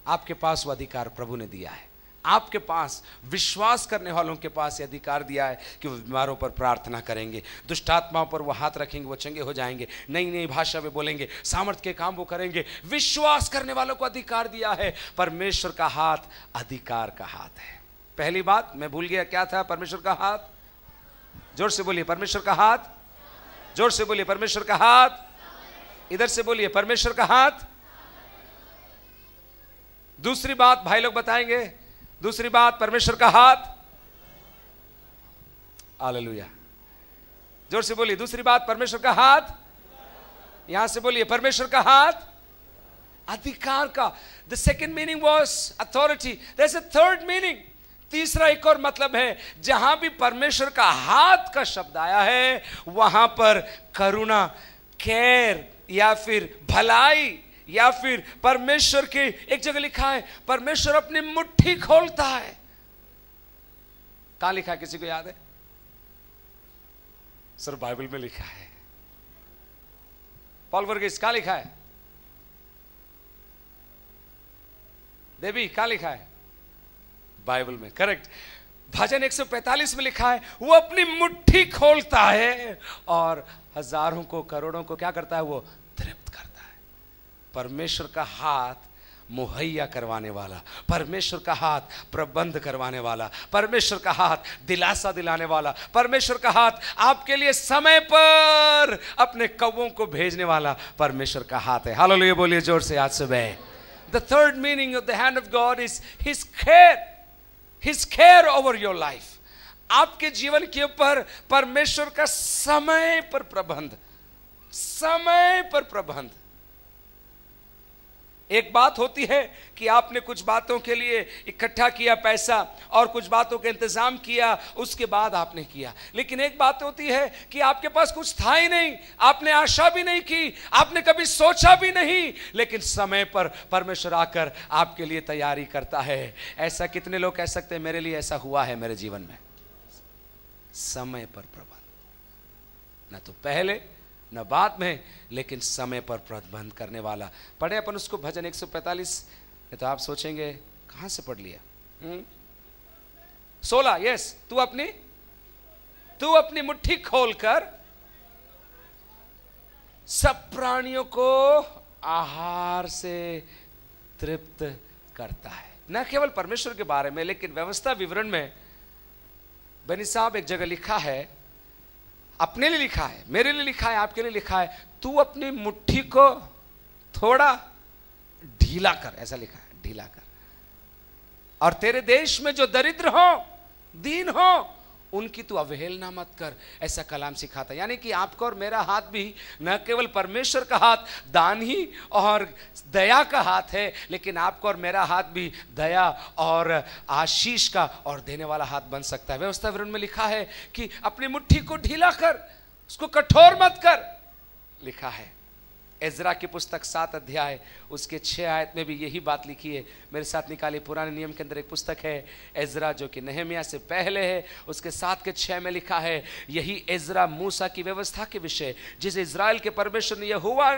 आपके पास वो अधिकार प्रभु ने दिया है। आपके पास, विश्वास करने वालों के पास ये अधिकार दिया है कि वो बीमारों पर प्रार्थना करेंगे, दुष्ट आत्माओं पर वो हाथ रखेंगे, वो चंगे हो जाएंगे, नई नई भाषा में बोलेंगे, सामर्थ्य के काम वो करेंगे। विश्वास करने वालों को अधिकार दिया है। परमेश्वर का हाथ अधिकार का हाथ है। पहली बात मैं भूल गया, क्या था परमेश्वर का हाथ? जोर से बोलिए, परमेश्वर का हाथ। जोर से बोलिए, परमेश्वर का हाथ। इधर से बोलिए, परमेश्वर का हाथ। दूसरी बात भाई लोग बताएंगे, दूसरी बात परमेश्वर का हाथ। हालेलुया, जोर से बोलिए, दूसरी बात परमेश्वर का हाथ। यहां से बोलिए, परमेश्वर का हाथ, अधिकार का। The second meaning was authority. There is a third meaning, तीसरा एक और मतलब है। जहां भी परमेश्वर का हाथ का शब्द आया है, वहां पर करुणा, केयर या फिर भलाई, या फिर परमेश्वर के, एक जगह लिखा है परमेश्वर अपनी मुट्ठी खोलता है। कहां लिखा है, किसी को याद है? सर बाइबल में लिखा है। पॉल वर्गीस, कहां लिखा है? देवी, कहां लिखा है? बाइबल में, करेक्ट। भजन 145 में लिखा है, वो अपनी मुट्ठी खोलता है और हजारों को, करोड़ों को क्या करता है? वो तृप्त करता है। परमेश्वर का हाथ मुहैया करवाने वाला, परमेश्वर का हाथ प्रबंध करवाने वाला, परमेश्वर का हाथ दिलासा दिलाने वाला, परमेश्वर का हाथ आपके लिए समय पर अपने कौवों को भेजने वाला परमेश्वर का हाथ है। हालेलुया बोलिए जोर से आज सुबह। The third meaning of the hand of God is His care over your life. आपके जीवन के ऊपर परमेश्वर का समय पर प्रबंध, समय पर प्रबंध। एक बात होती है कि आपने कुछ बातों के लिए इकट्ठा किया पैसा और कुछ बातों का इंतजाम किया, उसके बाद आपने किया। लेकिन एक बात होती है कि आपके पास कुछ था ही नहीं, आपने आशा भी नहीं की, आपने कभी सोचा भी नहीं, लेकिन समय पर परमेश्वर आकर आपके लिए तैयारी करता है। ऐसा कितने लोग कह सकते हैं, मेरे लिए ऐसा हुआ है मेरे जीवन में? समय पर प्रबंध, न तो पहले न बाद में, लेकिन समय पर प्रबंध करने वाला। पढ़े अपन उसको भजन 145। तो आप सोचेंगे कहां से पढ़ लिया? 16। यस, तू अपनी मुट्ठी खोलकर सब प्राणियों को आहार से तृप्त करता है। न केवल परमेश्वर के बारे में, लेकिन व्यवस्था विवरण में बनी साहब एक जगह लिखा है, अपने लिए लिखा है, मेरे लिए लिखा है, आपके लिए लिखा है, तू अपनी मुट्ठी को थोड़ा ढीला कर, ऐसा लिखा है, ढीला कर। और तेरे देश में जो दरिद्र हो, दीन हो, उनकी तू अवहेलना मत कर, ऐसा कलाम सिखाता। यानी कि आपका और मेरा हाथ भी न केवल परमेश्वर का हाथ दान ही और दया का हाथ है, लेकिन आपका और मेरा हाथ भी दया और आशीष का और देने वाला हाथ बन सकता है। व्यवस्था विवरण में लिखा है कि अपनी मुट्ठी को ढीला कर, उसको कठोर मत कर, लिखा है। एजरा की पुस्तक 7 अध्याय उसके 6 आयत में भी यही बात लिखी है। मेरे साथ निकाली, पुराने नियम के अंदर एक पुस्तक है एजरा, जो कि नहम्याह से पहले है, उसके 7 के 6 में लिखा है, यही एजरा मूसा की व्यवस्था के विषय, जिसे इजराइल के परमेश्वर ने यहोवा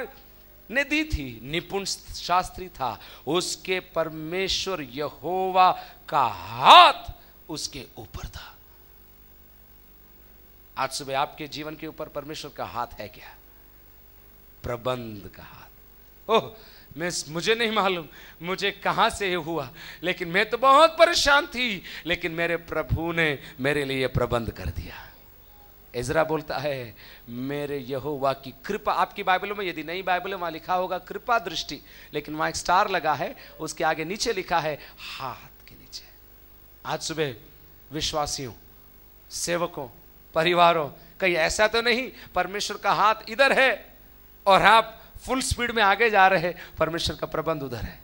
ने दी थी, निपुण शास्त्री था, उसके परमेश्वर यहोवा का हाथ उसके ऊपर था। आज सुबह आपके जीवन के ऊपर परमेश्वर का हाथ है क्या? प्रबंध का हाथ। ओह, मुझे नहीं मालूम मुझे कहां से ये हुआ, लेकिन मैं तो बहुत परेशान थी, लेकिन मेरे प्रभु ने मेरे लिए प्रबंध कर दिया। इज़रा बोलता है, मेरे यहोवा की कृपा। आपकी बाइबलों में, यदि नई बाइबल में, वहां लिखा होगा कृपा दृष्टि, लेकिन वहां एक स्टार लगा है, उसके आगे नीचे लिखा है हाथ के नीचे। आज सुबह विश्वासियों, सेवकों, परिवारों, कहीं ऐसा तो नहीं परमेश्वर का हाथ इधर है और आप फुल स्पीड में आगे जा रहे, परमेश्वर का प्रबंध उधर है।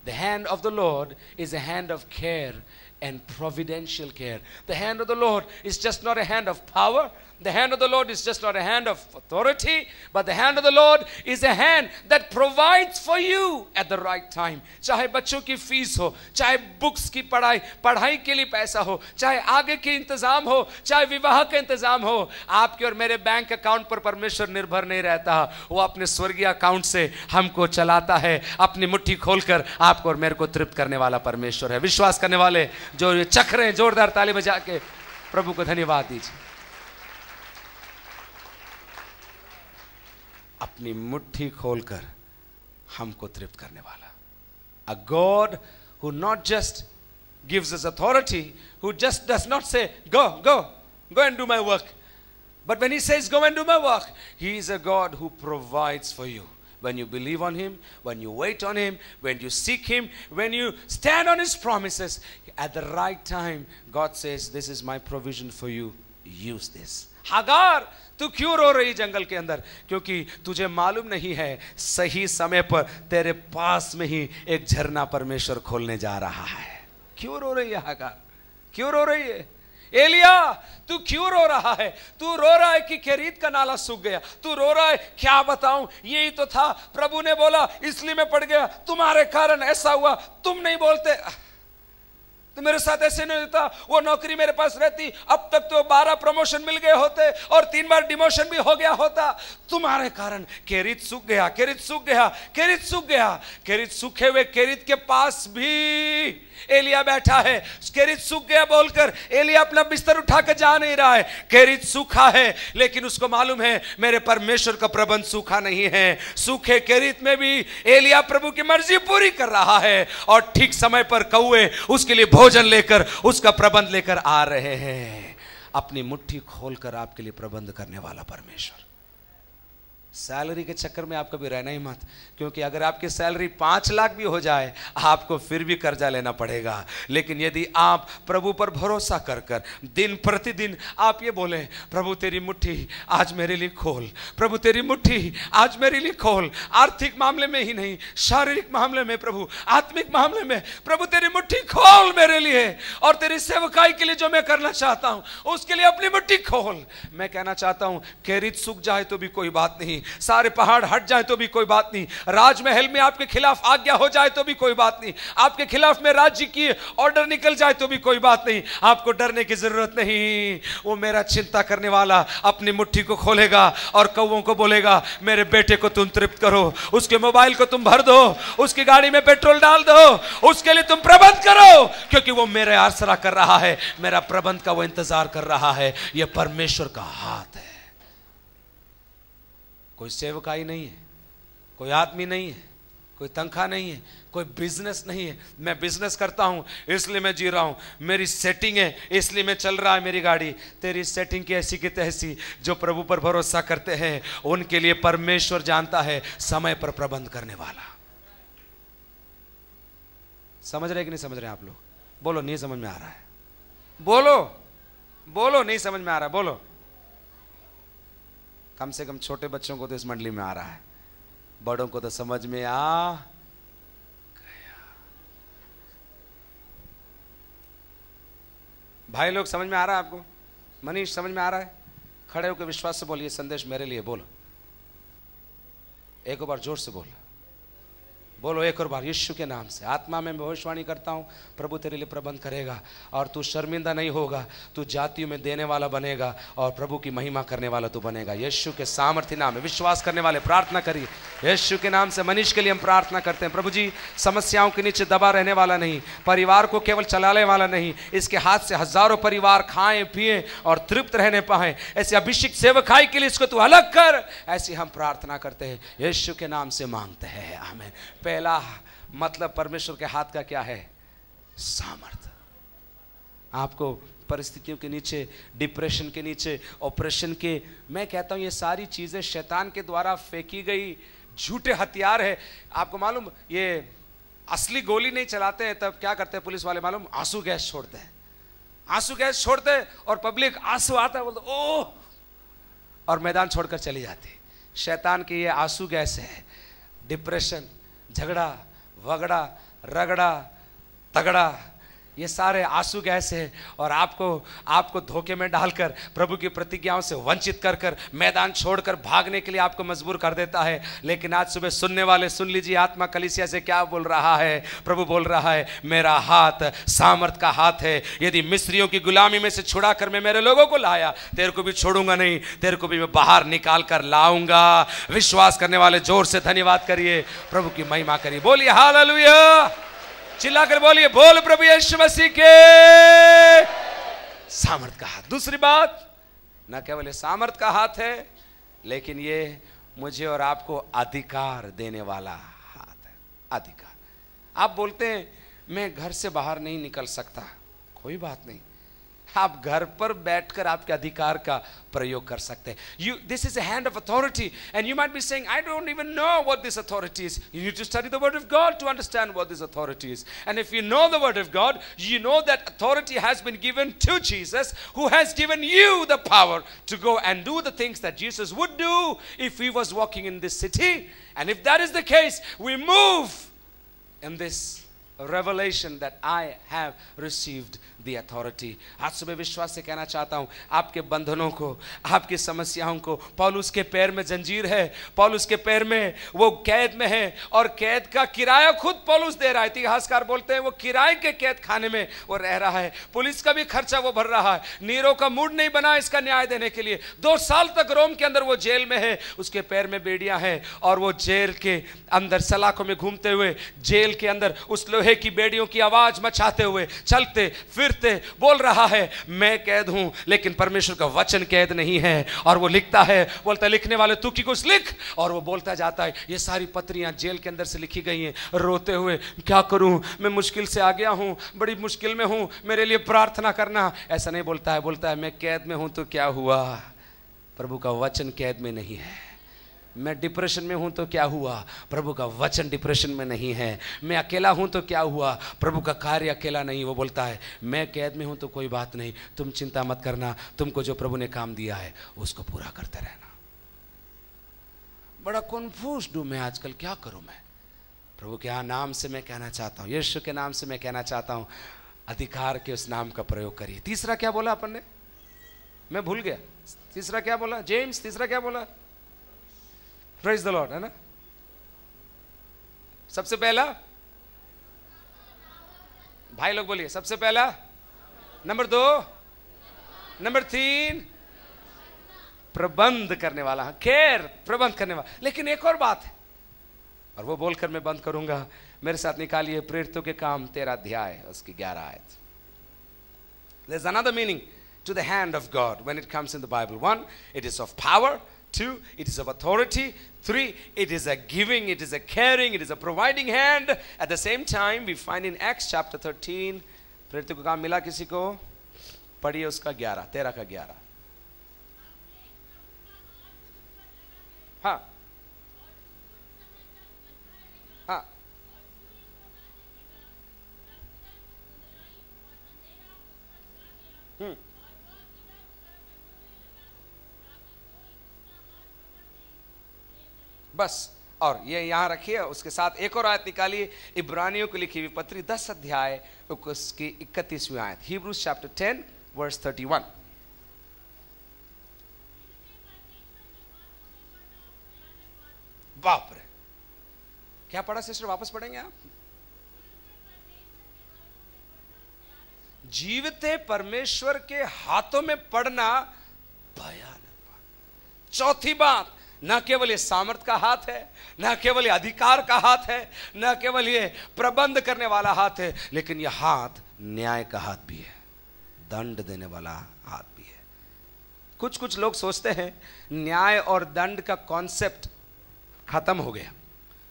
The hand of the Lord is a hand of care and providential care. The hand of the Lord is just not a hand of power. The hand of the Lord is just not a hand of authority, but the hand of the Lord is a hand that provides for you at the right time. चाहे बच्चों की फीस हो, चाहे बुक्स की पढ़ाई के लिए पैसा हो, चाहे आगे के इंतजाम हो, चाहे विवाह का इंतजाम हो, आपके और मेरे बैंक अकाउंट पर परमेश्वर निर्भर नहीं रहता। वो अपने स्वर्गीय अकाउंट से हमको चलाता है। अपनी मुट्ठी खोलकर आपको और मेरे को तृप्त करने वाला परमेश्वर है। विश्वास करने वाले जो ये चख रहे हैं, जोरदार ताली बजा के प्रभु को धन्यवाद दीजिए। अपनी मुट्ठी खोलकर हमको तृप्त करने वाला। A God who not just gives us authority, who just does not say go and do my work, but when he says go and do my work, he is a God who provides for you. When you believe on him, when you wait on him, when you seek him, when you stand on his promises, at the right time God says, this is my provision for you, use this. Hagar, तू क्यों रो रही जंगल के अंदर? क्योंकि तुझे मालूम नहीं है सही समय पर तेरे पास में ही एक झरना परमेश्वर खोलने जा रहा है। क्यों रो रही है हागार? क्यों रो रही है? एलिया, तू क्यों रो रहा है? तू रो रहा है कि केरीत का नाला सूख गया। तू रो रहा है, क्या बताऊं, यही तो था, प्रभु ने बोला इसलिए मैं पड़ गया, तुम्हारे कारण ऐसा हुआ, तुम नहीं बोलते। तो मेरे साथ ऐसे नहीं होता, वो नौकरी मेरे पास रहती, अब तक तो 12 प्रमोशन मिल गए होते और 3 बार डिमोशन भी हो गया होता। तुम्हारे कारण केरित सूख गया, केरित सूख गया, केरित सूख गया। केरित सूखे हुए केरित के पास भी एलिया बैठा है। केरित सूख गया बोलकर एलिया अपना बिस्तर उठा कर जा नहीं रहा है। केरित सूखा है, लेकिन उसको मालूम है मेरे परमेश्वर का प्रबंध सूखा नहीं है। सूखे केरित में भी एलिया प्रभु की मर्जी पूरी कर रहा है और ठीक समय पर कौवे उसके लिए भोजन लेकर, उसका प्रबंध लेकर आ रहे हैं। अपनी मुट्ठी खोलकर आपके लिए प्रबंध करने वाला परमेश्वर। सैलरी के चक्कर में आप कभी रहना ही मत, क्योंकि अगर आपकी सैलरी 5 लाख भी हो जाए आपको फिर भी कर्जा लेना पड़ेगा। लेकिन यदि आप प्रभु पर भरोसा कर कर दिन प्रतिदिन आप ये बोले, प्रभु तेरी मुट्ठी आज मेरे लिए खोल, प्रभु तेरी मुट्ठी आज मेरे लिए खोल। आर्थिक मामले में ही नहीं, शारीरिक मामले में प्रभु, आत्मिक मामले में प्रभु तेरी मुट्ठी खोल मेरे लिए, और तेरी सेवकाई के लिए जो मैं करना चाहता हूं उसके लिए अपनी मुट्ठी खोल। मैं कहना चाहता हूं केरित सूख जाए तो भी कोई बात नहीं, सारे पहाड़ हट जाए तो भी कोई बात नहीं, राजमहल में आपके खिलाफ आज्ञा हो जाए तो भी कोई बात नहीं, आपके खिलाफ में राज्य की ऑर्डर निकल जाए तो भी कोई बात नहीं, आपको डरने की जरूरत नहीं। वो मेरा चिंता करने वाला अपनी मुट्ठी को खोलेगा और कौवों को बोलेगा मेरे बेटे को तुम तृप्त करो, उसके मोबाइल को तुम भर दो, उसकी गाड़ी में पेट्रोल डाल दो, उसके लिए तुम प्रबंध करो, क्योंकि वो मेरे आसरा कर रहा है, मेरा प्रबंध का वो इंतजार कर रहा है। यह परमेश्वर का हाथ है। कोई सेवकाई नहीं है, कोई आदमी नहीं है, कोई तनख्वाह नहीं है, कोई बिजनेस नहीं है। मैं बिजनेस करता हूं इसलिए मैं जी रहा हूं, मेरी सेटिंग है इसलिए मैं चल रहा है मेरी गाड़ी। तेरी सेटिंग की ऐसी की तैसी। जो प्रभु पर भरोसा करते हैं उनके लिए परमेश्वर जानता है समय पर प्रबंध करने वाला। समझ रहे कि नहीं समझ रहे आप लोग? बोलो नहीं समझ में आ रहा है, बोलो बोलो नहीं समझ में आ रहा है, बोलो। कम से कम छोटे बच्चों को तो इस मंडली में आ रहा है, बड़ों को तो समझ में आ गया। भाई लोग समझ में आ रहा है आपको? मनीष समझ में आ रहा है? खड़े होकर विश्वास से बोलिए संदेश मेरे लिए। बोलो एक बार जोर से बोलो, बोलो एक और बार यीशु के नाम से। आत्मा में भविष्यवाणी करता हूं प्रभु तेरे लिए प्रबंध करेगा और तू शर्मिंदा नहीं होगा, तू जातियों में देने वाला बनेगा और प्रभु की महिमा करने वाला तू बनेगा। यीशु के सामर्थ्य नाम में विश्वास करने वाले प्रार्थना करिए यीशु के नाम से। मनीष के लिए हम प्रार्थना करते हैं, प्रभु जी समस्याओं के नीचे दबा रहने वाला नहीं, परिवार को केवल चलाने वाला नहीं, इसके हाथ से हजारों परिवार खाएं पिएं और तृप्त रहने पाए। ऐसे अभिषेक सेवकाई के लिए इसको तू अलग कर, ऐसी हम प्रार्थना करते हैं यीशु के नाम से मांगते हैं, आमीन। पहला मतलब परमेश्वर के हाथ का क्या है? सामर्थ। आपको परिस्थितियों के नीचे, डिप्रेशन के नीचे, ऑपरेशन के, मैं कहता हूं ये सारी चीजें शैतान के द्वारा फेंकी गई झूठे हथियार है। आपको मालूम ये असली गोली नहीं चलाते हैं तब क्या करते हैं पुलिस वाले मालूम? आंसू गैस छोड़ते हैं, आंसू गैस छोड़ते हैं और पब्लिक आंसू आता है बोलते ओह और मैदान छोड़कर चली जाती। शैतान की ये आंसू गैस है। डिप्रेशन, झगड़ा, वगड़ा, रगड़ा, तगड़ा, ये सारे आंसू गैस है और आपको धोखे में डालकर प्रभु की प्रतिज्ञाओं से वंचित कर कर मैदान छोड़कर भागने के लिए आपको मजबूर कर देता है। लेकिन आज सुबह सुनने वाले सुन लीजिए, आत्मा कलीसिया से क्या बोल रहा है? प्रभु बोल रहा है मेरा हाथ सामर्थ का हाथ है। यदि मिस्रियों की गुलामी में से छुड़ा कर मैं मेरे लोगों को लाया, तेरे को भी छोड़ूंगा नहीं, तेरे को भी मैं बाहर निकाल कर लाऊंगा। विश्वास करने वाले जोर से धन्यवाद करिए, प्रभु की महिमा करिए, बोलिए हालेलुया, चिल्लाकर बोलिए, बोल प्रभु यीशु मसीह के सामर्थ का हाथ। दूसरी बात, न केवल सामर्थ का हाथ है लेकिन ये मुझे और आपको अधिकार देने वाला हाथ है। अधिकार। आप बोलते हैं मैं घर से बाहर नहीं निकल सकता, कोई बात नहीं, आप घर पर बैठकर आपके अधिकार का प्रयोग कर सकते हैं। This is a hand of authority and you might be saying I don't even know what this authority is. You need to study the word of God to understand what this authority is. And if you know the word of God, you know that authority has been given to Jesus, who has given you the power to go and do the things that Jesus would do if he was walking in this city. And if that is the case, we move in this revelation that I have received the authority. आज सुबह विश्वास से कहना चाहता हूं, आपके बंधनों को, आपकी समस्याओं को, पौलुस के पैर में जंजीर है, पौलुस के पैर में वो कैद में है, और कैद का किराया खुद पौलुस दे रहा है। इतिहासकार बोलते हैं वो किराए के कैद खाने में वो रह रहा है, पुलिस का भी खर्चा वो भर रहा है। नीरो का मूड नहीं बना इसका न्याय देने के लिए। 2 साल तक रोम के अंदर वो जेल में है, उसके पैर में बेड़ियां हैं, और वो जेल के अंदर सलाखों में घूमते हुए जेल के अंदर उस लोहे की बेड़ियों की आवाज मचाते हुए चलते फिरते बोल रहा है, मैं कैद हूं लेकिन परमेश्वर का वचन कैद नहीं है। और वो लिखता है, बोलता है लिखने वाले तू की कुछ लिख, और वो बोलता जाता है ये सारी पत्रियां जेल के अंदर से लिखी गई हैं, रोते हुए क्या करूं, मैं मुश्किल से आ गया हूं, बड़ी मुश्किल में हूं, मेरे लिए प्रार्थना करना। ऐसा नहीं बोलता है, बोलता है मैं कैद में हूं तो क्या हुआ, प्रभु का वचन कैद में नहीं है। मैं डिप्रेशन में हूं तो क्या हुआ, प्रभु का वचन डिप्रेशन में नहीं है। मैं अकेला हूं तो क्या हुआ, प्रभु का कार्य अकेला नहीं। वो बोलता है मैं कैद में हूं तो कोई बात नहीं, तुम चिंता मत करना, तुमको जो प्रभु ने काम दिया है उसको पूरा करते रहना। बड़ा कन्फ्यूज हूं मैं आजकल, क्या करूं मैं। प्रभु के नाम से मैं कहना चाहता हूं, यीशु के नाम से मैं कहना चाहता हूं, अधिकार के उस नाम का प्रयोग करिए। तीसरा क्या बोला अपन ने, मैं भूल गया, तीसरा क्या बोला जेम्स, तीसरा क्या बोला, प्रेज द लॉर्ड, है ना। सबसे पहला भाई लोग बोलिए, सबसे पहला, नंबर 2, नंबर 3 प्रबंध करने वाला, केयर, प्रबंध करने वाला। लेकिन एक और बात है, और वो बोलकर मैं बंद करूंगा, मेरे साथ निकालिए प्रेरितों के काम 13 अध्याय उसकी 11 आयत। There's another meaning to the hand of God when it comes in the Bible. 1, it is of power. 2, it is of authority. 3, it is a giving, it is a caring, it is a providing hand. At the same time, we find in Acts chapter 13, प्रेरितों को काम मिला किसी को, पढ़िए उसका 11, 13 का 11। हाँ हाँ, बस। और ये यहां रखिए, उसके साथ एक और आयत निकालिए, इब्रानियों को लिखी हुई पत्री 10 अध्याय उसकी 31वीं आयत, Hebrews chapter 10 verse 31। बाप रे, क्या पढ़ा सिस्टर, वापस पढ़ेंगे आप। जीवते परमेश्वर के हाथों में पड़ना भयानक बात। चौथी बात, न केवल ये सामर्थ का हाथ है, न केवल ये अधिकार का हाथ है, न केवल ये प्रबंध करने वाला हाथ है, लेकिन यह हाथ न्याय का हाथ भी है, दंड देने वाला हाथ भी है। कुछ लोग सोचते हैं न्याय और दंड का कॉन्सेप्ट खत्म हो गया।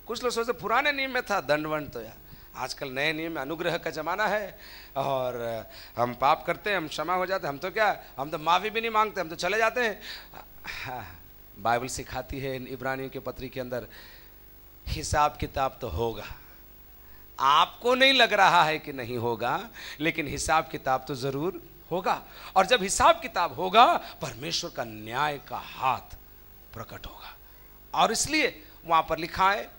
कुछ लोग सोचते पुराने नियम में था दंड वंड, तो यार आजकल नए नियम में अनुग्रह का जमाना है, और हम पाप करते हैं हम क्षमा हो जाते हैं, हम तो क्या, हम तो माफी भी नहीं मांगते, हम तो चले जाते हैं। बाइबल सिखाती है इब्रानियों के पत्री के अंदर, हिसाब किताब तो होगा। आपको नहीं लग रहा है कि नहीं होगा, लेकिन हिसाब किताब तो जरूर होगा। और जब हिसाब किताब होगा, परमेश्वर का न्याय का हाथ प्रकट होगा। और इसलिए वहां पर लिखा है,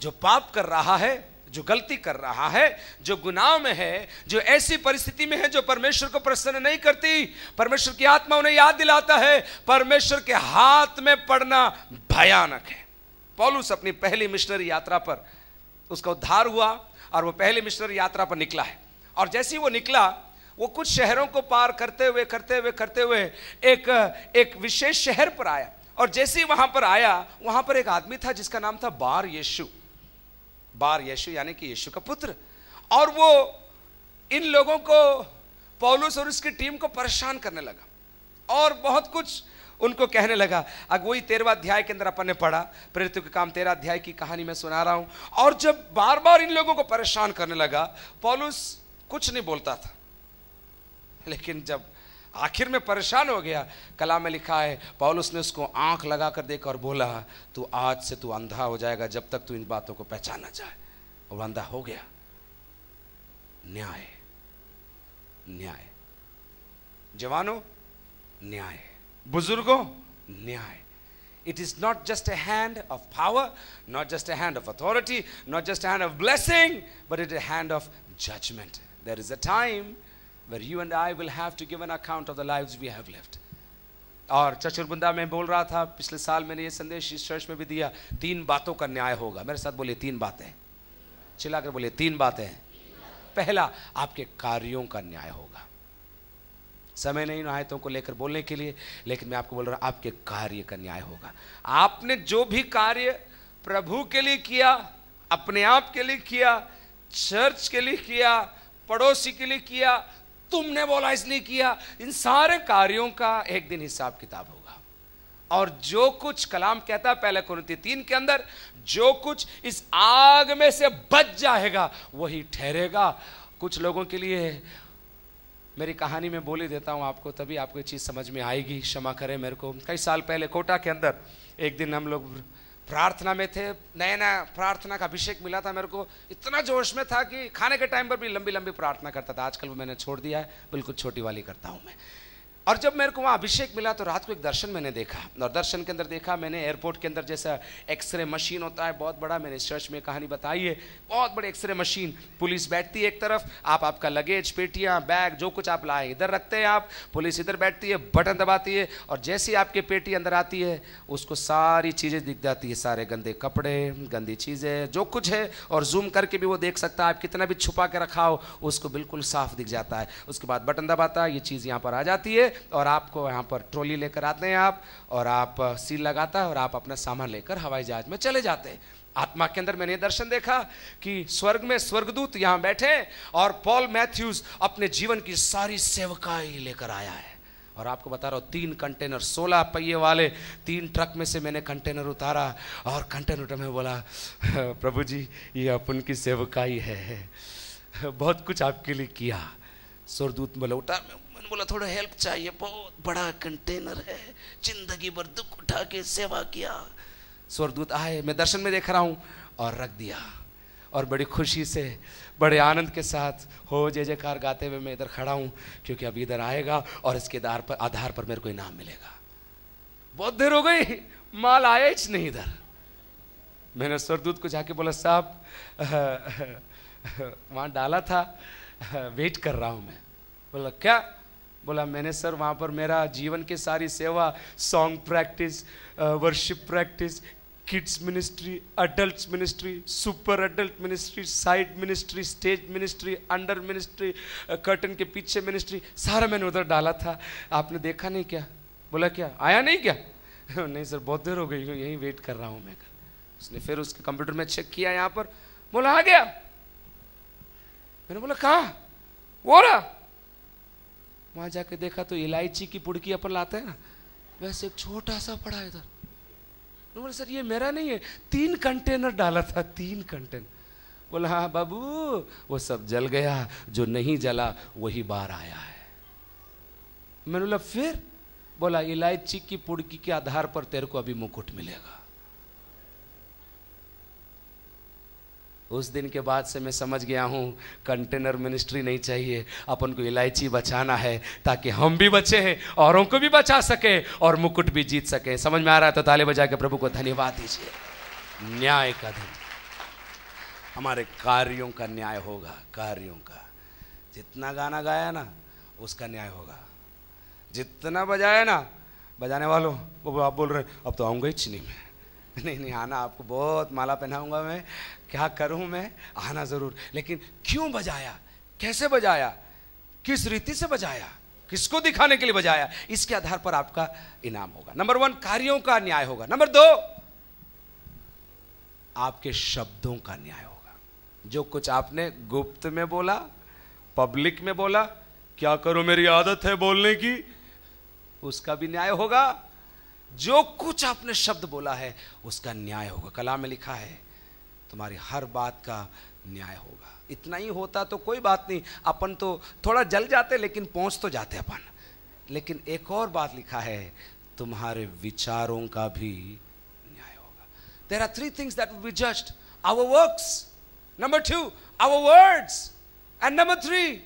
जो पाप कर रहा है, जो गलती कर रहा है, जो गुनाह में है, जो ऐसी परिस्थिति में है जो परमेश्वर को प्रसन्न नहीं करती, परमेश्वर की आत्मा उन्हें याद दिलाता है, परमेश्वर के हाथ में पड़ना भयानक है। पौलुस अपनी पहली मिशनरी यात्रा पर, उसका उद्धार हुआ और वो पहली मिशनरी यात्रा पर निकला है। और जैसे ही वो निकला, वो कुछ शहरों को पार करते हुए एक विशेष शहर पर आया। और जैसे ही वहां पर आया, वहां पर एक आदमी था जिसका नाम था बार यीशु यानी कि यीशु का पुत्र। और वो इन लोगों को, पौलुस और उसकी टीम को परेशान करने लगा और बहुत कुछ उनको कहने लगा। अब वही 13वां अध्याय के अंदर अपन ने पढ़ा, प्रेरितों के काम 13 अध्याय की कहानी मैं सुना रहा हूं। और जब बार बार इन लोगों को परेशान करने लगा, पौलुस कुछ नहीं बोलता था, लेकिन जब आखिर में परेशान हो गया, कला में लिखा है, पौलुस ने उसको आंख लगाकर देखा और बोला, तू आज से तू अंधा हो जाएगा जब तक तू इन बातों को पहचान ना जाए। और अंधा हो गया। न्याय, जवानों न्याय, बुजुर्गों न्याय। It is not just a hand of power, not just a hand of authority, not just a hand of blessing, but it is a hand of judgment. There is a time where you and I will have to give an account of the lives we have lived. और चचुरबुंदा में बोल रहा था, पिछले साल मैंने ये संदेश इस चर्च में भी दिया, 3 बातों का न्याय होगा। मेरे साथ बोलिए 3 बातें, चिल्लाकर बोलिए 3 बातें। पहला, आपके कार्यों का न्याय होगा। समय नहीं आयतों को लेकर बोलने के लिए, लेकिन मैं आपको बोल रहा हूं, आपके कार्य का न्याय होगा। आपने जो भी कार्य प्रभु के लिए किया, अपने आप के लिए किया, चर्च के लिए किया, पड़ोसी के लिए किया, तुमने बोला इसलिए किया, इन सारे कार्यों का एक दिन हिसाब किताब होगा। और जो कुछ कलाम कहता है पहले कुरिन्थी 3 के अंदर, जो कुछ इस आग में से बच जाएगा वही ठहरेगा। कुछ लोगों के लिए मेरी कहानी में बोल ही देता हूं आपको, तभी आपको ये चीज समझ में आएगी। क्षमा करें मेरे को। कई साल पहले कोटा के अंदर एक दिन हम लोग प्रार्थना में थे, नया नया प्रार्थना का अभिषेक मिला था मेरे को, इतना जोश में था कि खाने के टाइम पर भी लंबी लंबी प्रार्थना करता था। आजकल वो मैंने छोड़ दिया है, बिल्कुल छोटी वाली करता हूं मैं। और जब मेरे को वहाँ अभिषेक मिला तो रात को एक दर्शन मैंने देखा, और दर्शन के अंदर देखा मैंने एयरपोर्ट के अंदर जैसा एक्सरे मशीन होता है बहुत बड़ा, मैंने इस चर्च में कहानी बताई है, बहुत बड़ी एक्सरे मशीन, पुलिस बैठती है एक तरफ, आप आपका लगेज, पेटियाँ, बैग, जो कुछ आप लाए इधर रखते हैं आप, पुलिस इधर बैठती है, बटन दबाती है, और जैसे ही आपकी पेटी अंदर आती है उसको सारी चीज़ें दिख जाती है, सारे गंदे कपड़े, गंदी चीज़ें, जो कुछ है, और जूम करके भी वो देख सकता है, आप कितना भी छुपा के रखा हो उसको बिल्कुल साफ दिख जाता है। उसके बाद बटन दबाता है, ये चीज़ यहाँ पर आ जाती है, और आपको यहाँ पर ट्रॉली लेकर आते हैं आप, और आप सील लगाता है और आप अपना सामान लेकर हवाई जहाज में चले जाते हैं। आत्मा के अंदर मैंने दर्शन देखा कि स्वर्ग में स्वर्गदूत यहाँ बैठे और पॉल मैथ्यूज अपने जीवन की सारी सेवकाई लेकर आया है। और आपको बता रहा हूँ 3 कंटेनर 16 पहिए वाले 3 ट्रक में से मैंने कंटेनर उतारा, और कंटेनर में बोला, प्रभु जी ये अपन की सेवकाई है, बहुत कुछ आपके लिए किया। स्वर्गदूत बोला उतार, मैंने बोला थोड़ा हेल्प चाहिए, बहुत बड़ा कंटेनर है, जिंदगी भर दुख उठा के सेवा किया। स्वर्गदूत आए, मैं दर्शन में देख रहा हूँ, और रख दिया, और बड़ी खुशी से बड़े आनंद के साथ हो जय जयकार गाते हुए मैं इधर खड़ा हूँ, क्योंकि अभी इधर आएगा और इसके आधार पर मेरे को इनाम मिलेगा। बहुत देर हो गई, माल आया ही नहीं इधर। मैंने स्वर्गदूत को जाके बोला, साहब वहाँ डाला था, वेट कर रहा हूँ मैं। बोला क्या? बोला मैंने सर वहाँ पर मेरा जीवन की सारी सेवा, song practice, worship practice, kids ministry, adult ministry, super adult ministry, side ministry, stage ministry, under ministry, curtain के पीछे मिनिस्ट्री, सारा मैंने उधर डाला था, आपने देखा नहीं क्या? बोला क्या आया नहीं क्या? नहीं सर बहुत देर हो गई, यहीं वेट कर रहा हूँ मैं। उसने फिर उसके कंप्यूटर में चेक किया यहाँ पर, बोला आ गया। मैंने बोला कहाँ? वो रहा। वहां जाके देखा तो इलायची की पुड़की अपन लाते हैं ना, वैसे एक छोटा सा पड़ा इधर। बोला सर ये मेरा नहीं है, 3 कंटेनर डाला था, 3 कंटेनर। बोला हाँ बाबू वो सब जल गया, जो नहीं जला वही बाहर आया है। मैंने बोला फिर? बोला इलायची की पुड़की के आधार पर तेरे को अभी मुकुट मिलेगा। उस दिन के बाद से मैं समझ गया हूं कंटेनर मिनिस्ट्री नहीं चाहिए, अपन को इलायची बचाना है ताकि हम भी बचे हैं, औरों को भी बचा सके और मुकुट भी जीत सके। समझ में आ रहा है तो ताली बजा के प्रभु को धन्यवाद दीजिए। न्याय का दिन, हमारे कार्यों का न्याय होगा। कार्यों का, जितना गाना गाया ना उसका न्याय होगा, जितना बजाया ना, बजाने वालों वो आप बोल रहे अब तो आऊँगा ही चीनी में, नहीं आना, आपको बहुत माला पहनाऊंगा मैं, क्या करूं मैं, आना जरूर। लेकिन क्यों बजाया, कैसे बजाया, किस रीति से बजाया, किसको दिखाने के लिए बजाया, इसके आधार पर आपका इनाम होगा। नंबर 1 कार्यों का न्याय होगा। नंबर 2 आपके शब्दों का न्याय होगा। जो कुछ आपने गुप्त में बोला, पब्लिक में बोला, क्या करो मेरी आदत है बोलने की, उसका भी न्याय होगा। जो कुछ आपने शब्द बोला है उसका न्याय होगा। कलाम में लिखा है तुम्हारी हर बात का न्याय होगा। इतना ही होता तो कोई बात नहीं, अपन तो थोड़ा जल जाते लेकिन पहुंच तो जाते अपन। लेकिन एक और बात लिखा है, तुम्हारे विचारों का भी न्याय होगा। There are 3 things that will be judged: our works, number 2 our words, and number 3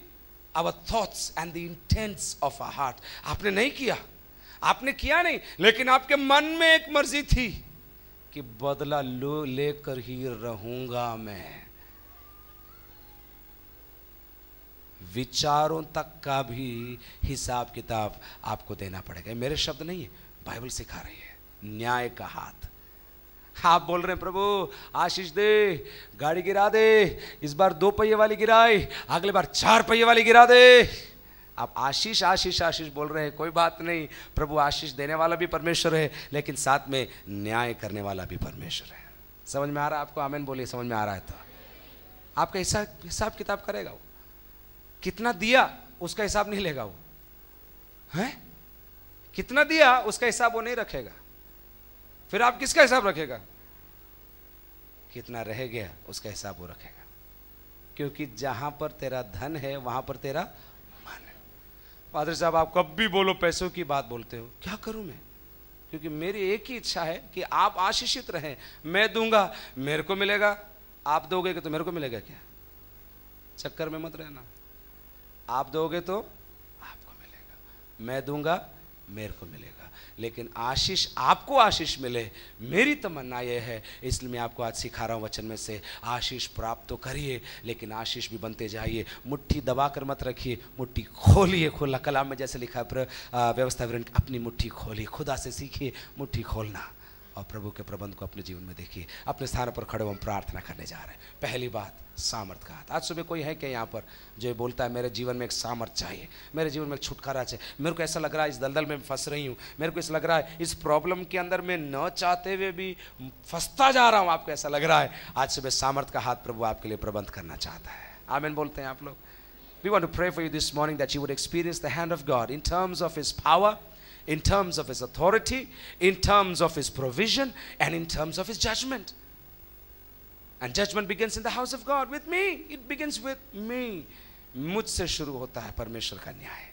our thoughts and the intents of our heart. आपने नहीं किया, आपने किया नहीं, लेकिन आपके मन में एक मर्जी थी कि बदला लेकर ही रहूंगा मैं। विचारों तक का भी हिसाब किताब आपको देना पड़ेगा। मेरे शब्द नहीं है, बाइबल सिखा रही है। न्याय का हाथ। आप बोल रहे हैं प्रभु आशीष दे, गाड़ी गिरा दे, इस बार 2 पहिए वाली गिराई, अगले बार 4 पहिए वाली गिरा दे। आप आशीष आशीष आशीष बोल रहे हैं, कोई बात नहीं, प्रभु आशीष देने वाला भी परमेश्वर है, लेकिन साथ में न्याय करने वाला भी परमेश्वर है। समझ में आ रहा है आपको? आमीन बोलिए। समझ में आ रहा है तो आपका हिसाब किताब करेगा वो। कितना दिया उसका हिसाब नहीं लेगा वो, है? कितना दिया उसका हिसाब वो नहीं रखेगा। फिर आप किसका हिसाब रखेगा? कितना रह गया उसका हिसाब वो रखेगा। क्योंकि जहां पर तेरा धन है वहां पर तेरा मन है। पादरी साहब आप कब भी बोलो पैसों की बात बोलते हो, क्या करूं मैं? क्योंकि मेरी एक ही इच्छा है कि आप आशीषित रहें। मैं दूंगा मेरे को मिलेगा, आप दोगे तो मेरे को मिलेगा क्या? चक्कर में मत रहना। आप दोगे तो आपको मिलेगा, मैं दूंगा मेरे को मिलेगा। लेकिन आशीष, आपको आशीष मिले, मेरी तमन्ना यह है। इसलिए मैं आपको आज सिखा रहा हूं वचन में से, आशीष प्राप्त तो करिए लेकिन आशीष भी बनते जाइए। मुट्ठी दबा कर मत रखिए, मुट्ठी खोलिए। खुला कलाम में जैसे लिखा है, व्यवस्था विवरण, अपनी मुट्ठी खोलिए। खुदा से सीखिए मुट्ठी खोलना और प्रभु के प्रबंध को अपने जीवन में देखिए। अपने स्थान पर खड़े हम प्रार्थना करने जा रहे हैं। पहली बात, सामर्थ का हाथ। आज सुबह कोई है क्या यहाँ पर जो बोलता है मेरे जीवन में एक सामर्थ चाहिए, मेरे जीवन में एक छुटकारा चाहिए? मेरे को ऐसा लग रहा है इस दलदल में फंस रही हूँ, मेरे को ऐसा लग रहा है इस प्रॉब्लम के अंदर में न चाहते हुए भी फंसता जा रहा हूँ। आपको ऐसा लग रहा है, आज सुबह सामर्थ का हाथ प्रभु आपके लिए प्रबंध करना चाहता है। आमीन बोलते हैं आप लोग? We want to pray for you this morning that you would experience the hand of God in terms of His power, in terms of His authority, in terms of His provision, and in terms of His judgment. And judgment begins in the house of God with me. It begins with me. मुझसे शुरू होता है परमेश्वर का न्याय।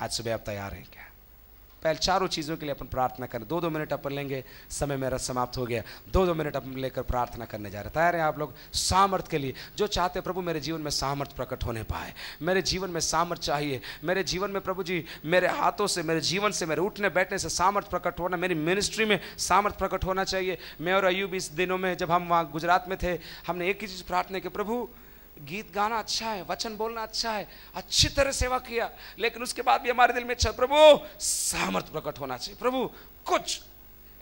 आज सुबह आप तैयार हैं क्या? पहले चारों चीज़ों के लिए अपन प्रार्थना करें। 2-2 मिनट अपन लेंगे, समय मेरा समाप्त हो गया। 2-2 मिनट अपन लेकर प्रार्थना करने जा रहे हैं। तैयार हैं आप लोग? सामर्थ के लिए, जो चाहते हैं प्रभु मेरे जीवन में सामर्थ प्रकट होने पाए, मेरे जीवन में सामर्थ चाहिए, मेरे जीवन में प्रभु जी मेरे हाथों से, मेरे जीवन से, मेरे उठने बैठने से सामर्थ प्रकट होना, मेरी मिनिस्ट्री में सामर्थ प्रकट होना चाहिए। मैं और अयूब इस दिनों में जब हम वहाँ गुजरात में थे, हमने एक ही चीज़ प्रार्थना की, प्रभु गीत गाना अच्छा है, वचन बोलना अच्छा है, अच्छी तरह सेवा किया, लेकिन उसके बाद भी हमारे दिल में अच्छा, प्रभु सामर्थ प्रकट होना चाहिए, प्रभु कुछ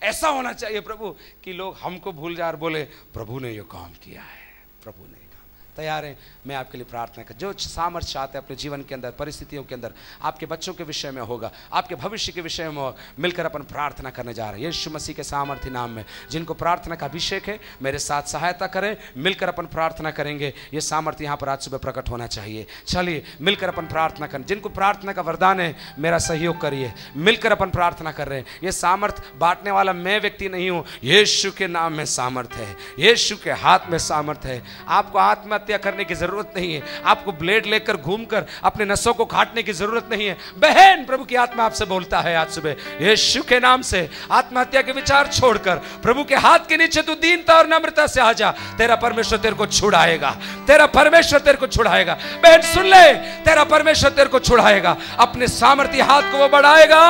ऐसा होना चाहिए प्रभु कि लोग हमको भूल जा और बोले प्रभु ने ये काम किया है, प्रभु ने। तैयार हैं? मैं आपके लिए प्रार्थना कर, जो सामर्थ चाहते हैं अपने जीवन के अंदर, परिस्थितियों के अंदर, आपके बच्चों के विषय में होगा, आपके भविष्य के विषय में होगा, मिलकर अपन प्रार्थना करने जा रहे हैं यीशु मसीह के सामर्थी नाम में। जिनको प्रार्थना का अभिषेक है मेरे साथ सहायता करें, मिलकर अपन प्रार्थना करेंगे। ये सामर्थ्य यहाँ पर आज सुबह प्रकट होना चाहिए। चलिए मिलकर अपन प्रार्थना करें। जिनको प्रार्थना का वरदान है मेरा सहयोग करिए, मिलकर अपन प्रार्थना कर रहे हैं। ये सामर्थ बांटने वाला मैं व्यक्ति नहीं हूँ, यीशु के नाम में सामर्थ है, यीशु के हाथ में सामर्थ है। आपको आत्महत्या करने की जरूरत नहीं है, आपको ब्लेड लेकर घूमकर अपने नसों को काटने की जरूरत नहीं है। बहन, प्रभु की आत्मा आपसे बोलता है आज सुबह यीशु के नाम से, आत्महत्या के विचार छोड़कर प्रभु के हाथ के नीचे तू दीनता और नम्रता से आ जा। तेरा परमेश्वर तेरे को छुड़ाएगा, तेरा परमेश्वर तेरे को छुड़ाएगा। बहन सुन ले, तेरा परमेश्वर तेरे को छुड़ाएगा, अपने सामर्थ्य हाथ को वो बढ़ाएगा।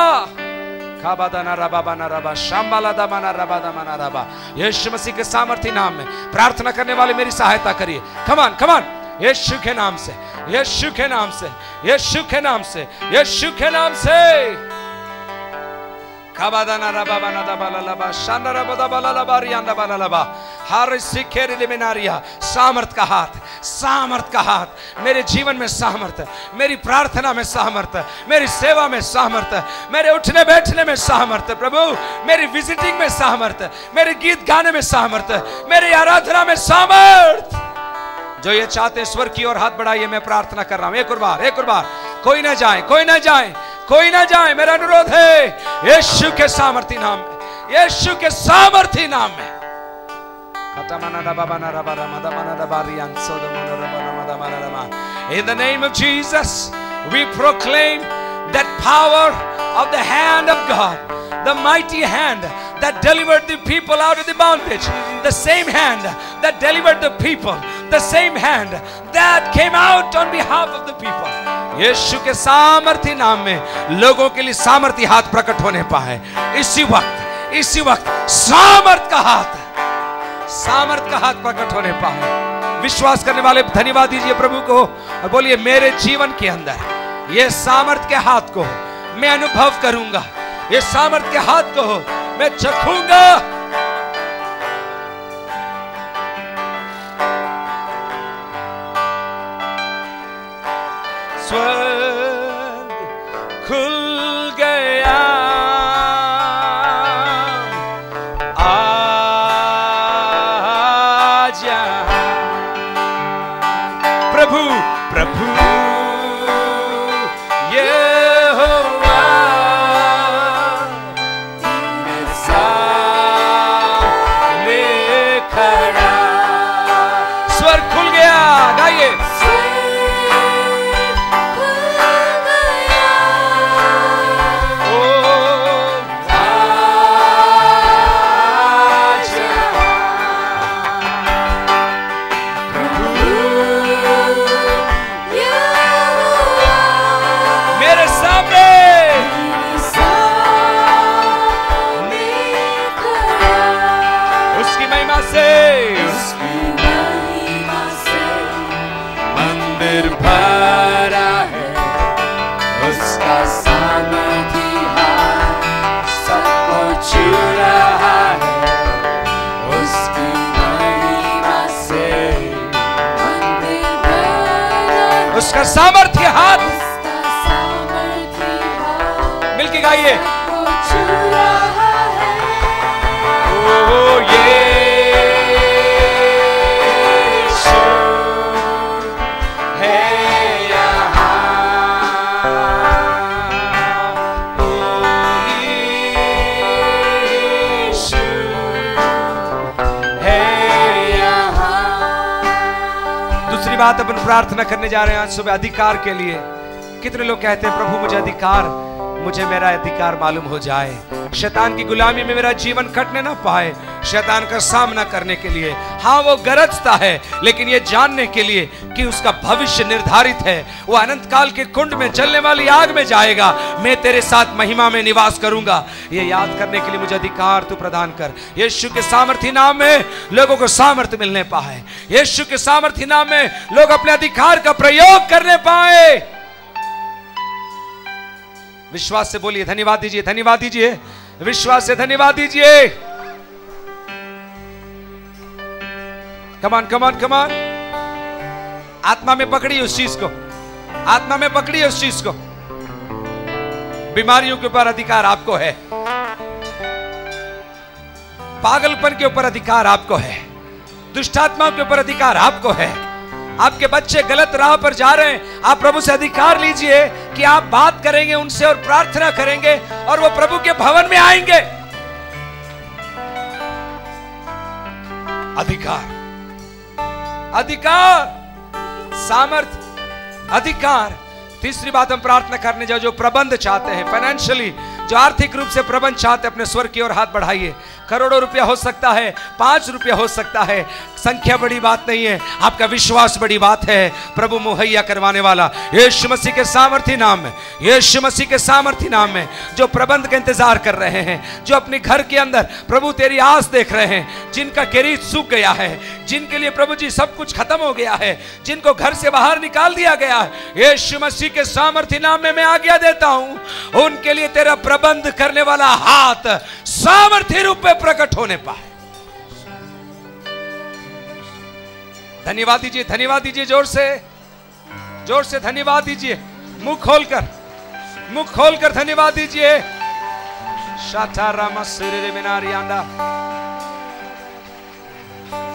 यीशु मसीह के सामर्थ्य नाम में प्रार्थना करने वाले मेरी सहायता करिए। कमान कमान, यीशु के नाम से, यीशु के नाम से, यीशु के नाम से, यीशु के नाम से। सामर्थ का हाथ, सामर्थ का हाथ, मेरे जीवन में सामर्थ, मेरी प्रार्थना में सामर्थ, मेरी सेवा में सामर्थ, मेरे उठने बैठने में सामर्थ, प्रभु मेरी विजिटिंग में सामर्थ, मेरे गीत गाने में सामर्थ, मेरी आराधना में सामर्थ। जो ये चाहते स्वर की ओर हाथ बढ़ाइए, मैं प्रार्थना कर रहा हूं। एक और बार, कोई ना जाए, कोई ना जाए, कोई ना जाए, मेरा अनुरोध है यीशु के सामर्थी नाम में, यीशु के सामर्थी नाम में। In the name of Jesus, we proclaim that power of the hand of God, the mighty hand that delivered the people out of the bondage, the same hand that delivered the people, the same hand that came out on behalf of the people. यीशु के सामर्थी नाम में लोगों के लिए सामर्थी हाथ प्रकट होने पाए। इसी वक्त सामर्थ का हाथ प्रकट होने पाए। विश्वास करने वाले धन्यवाद दीजिए प्रभु को और बोलिए, मेरे जीवन के अंदर ये सामर्थ के हाथ को मैं अनुभव करूंगा, ये सामर्थ के हाथ को मैं चखूंगा। स्वर्ग खुल गया, आजा प्रभु प्रभु यहोवा सामने खड़ा। स्वर्ग खुल गया, गाइए। मंदिर भरा है उसका सामर्थी हाथ, सबको छू रहा है उसकी महिमा से। मंदिर भरा उसका सामर्थी हाथ, मिलके गाइए। ओ ये बात अपन प्रार्थना करने जा रहे हैं आज सुबह अधिकार के लिए। कितने लोग कहते हैं प्रभु मुझे मेरा अधिकार मालूम हो जाए, शैतान की गुलामी में मेरा जीवन कटने ना पाए, शैतान का सामना करने के लिए। हाँ, वो गरजता है, लेकिन ये जानने के लिए कि उसका भविष्य निर्धारित है। वो अनंत काल के कुंड में जलने वाली आग में जाएगा, मैं तेरे साथ महिमा में निवास करूंगा। ये याद करने के लिए मुझे अधिकार तू प्रदान कर। यीशु के सामर्थी नाम में लोगों को सामर्थ्य मिलने पाए, यीशु के सामर्थी नाम में लोग अपने अधिकार का प्रयोग करने पाए। विश्वास से बोलिए, धन्यवाद दीजिए, धन्यवाद दीजिए, विश्वास से धन्यवाद दीजिए। कमान कमान कमान, आत्मा में पकड़िए उस चीज को, आत्मा में पकड़िए उस चीज को। बीमारियों के ऊपर अधिकार आपको है, पागलपन के ऊपर अधिकार आपको है, दुष्टात्माओं के ऊपर अधिकार आपको है। आपके बच्चे गलत राह पर जा रहे हैं, आप प्रभु से अधिकार लीजिए कि आप बात करेंगे उनसे और प्रार्थना करेंगे और वो प्रभु के भवन में आएंगे। अधिकार, अधिकार, सामर्थ, अधिकार। तीसरी बात हम प्रार्थना करने जाओ, जो प्रबंध चाहते हैं फाइनेंशियली, जो आर्थिक रूप से प्रबंध चाहते हैं, अपने स्वर की ओर हाथ बढ़ाइए। करोड़ों रुपया हो सकता है, 5 रुपया हो सकता है, संख्या बड़ी बात नहीं है, आपका विश्वास बड़ी बात है। प्रभु मुहैया करवाने वाला यीशु मसीह के सामर्थी नाम में, यीशु मसीह के सामर्थी नाम में, जो प्रबंध का इंतजार कर रहे हैं, जो अपने घर के अंदर प्रभु तेरी आस देख रहे हैं, जिनका किरीट सूख गया है, जिनके लिए प्रभु जी सब कुछ खत्म हो गया है, जिनको घर से बाहर निकाल दिया गया है, यीशु मसीह के सामर्थी नाम में मैं आज्ञा देता हूं, उनके लिए तेरा प्रबंध करने वाला हाथ सामर्थी रूप में प्रकट होने पाए। धन्यवाद दीजिए, धन्यवाद दीजिए, जोर से धन्यवाद दीजिए, मुंह खोलकर, मुंह खोलकर धन्यवाद दीजिए।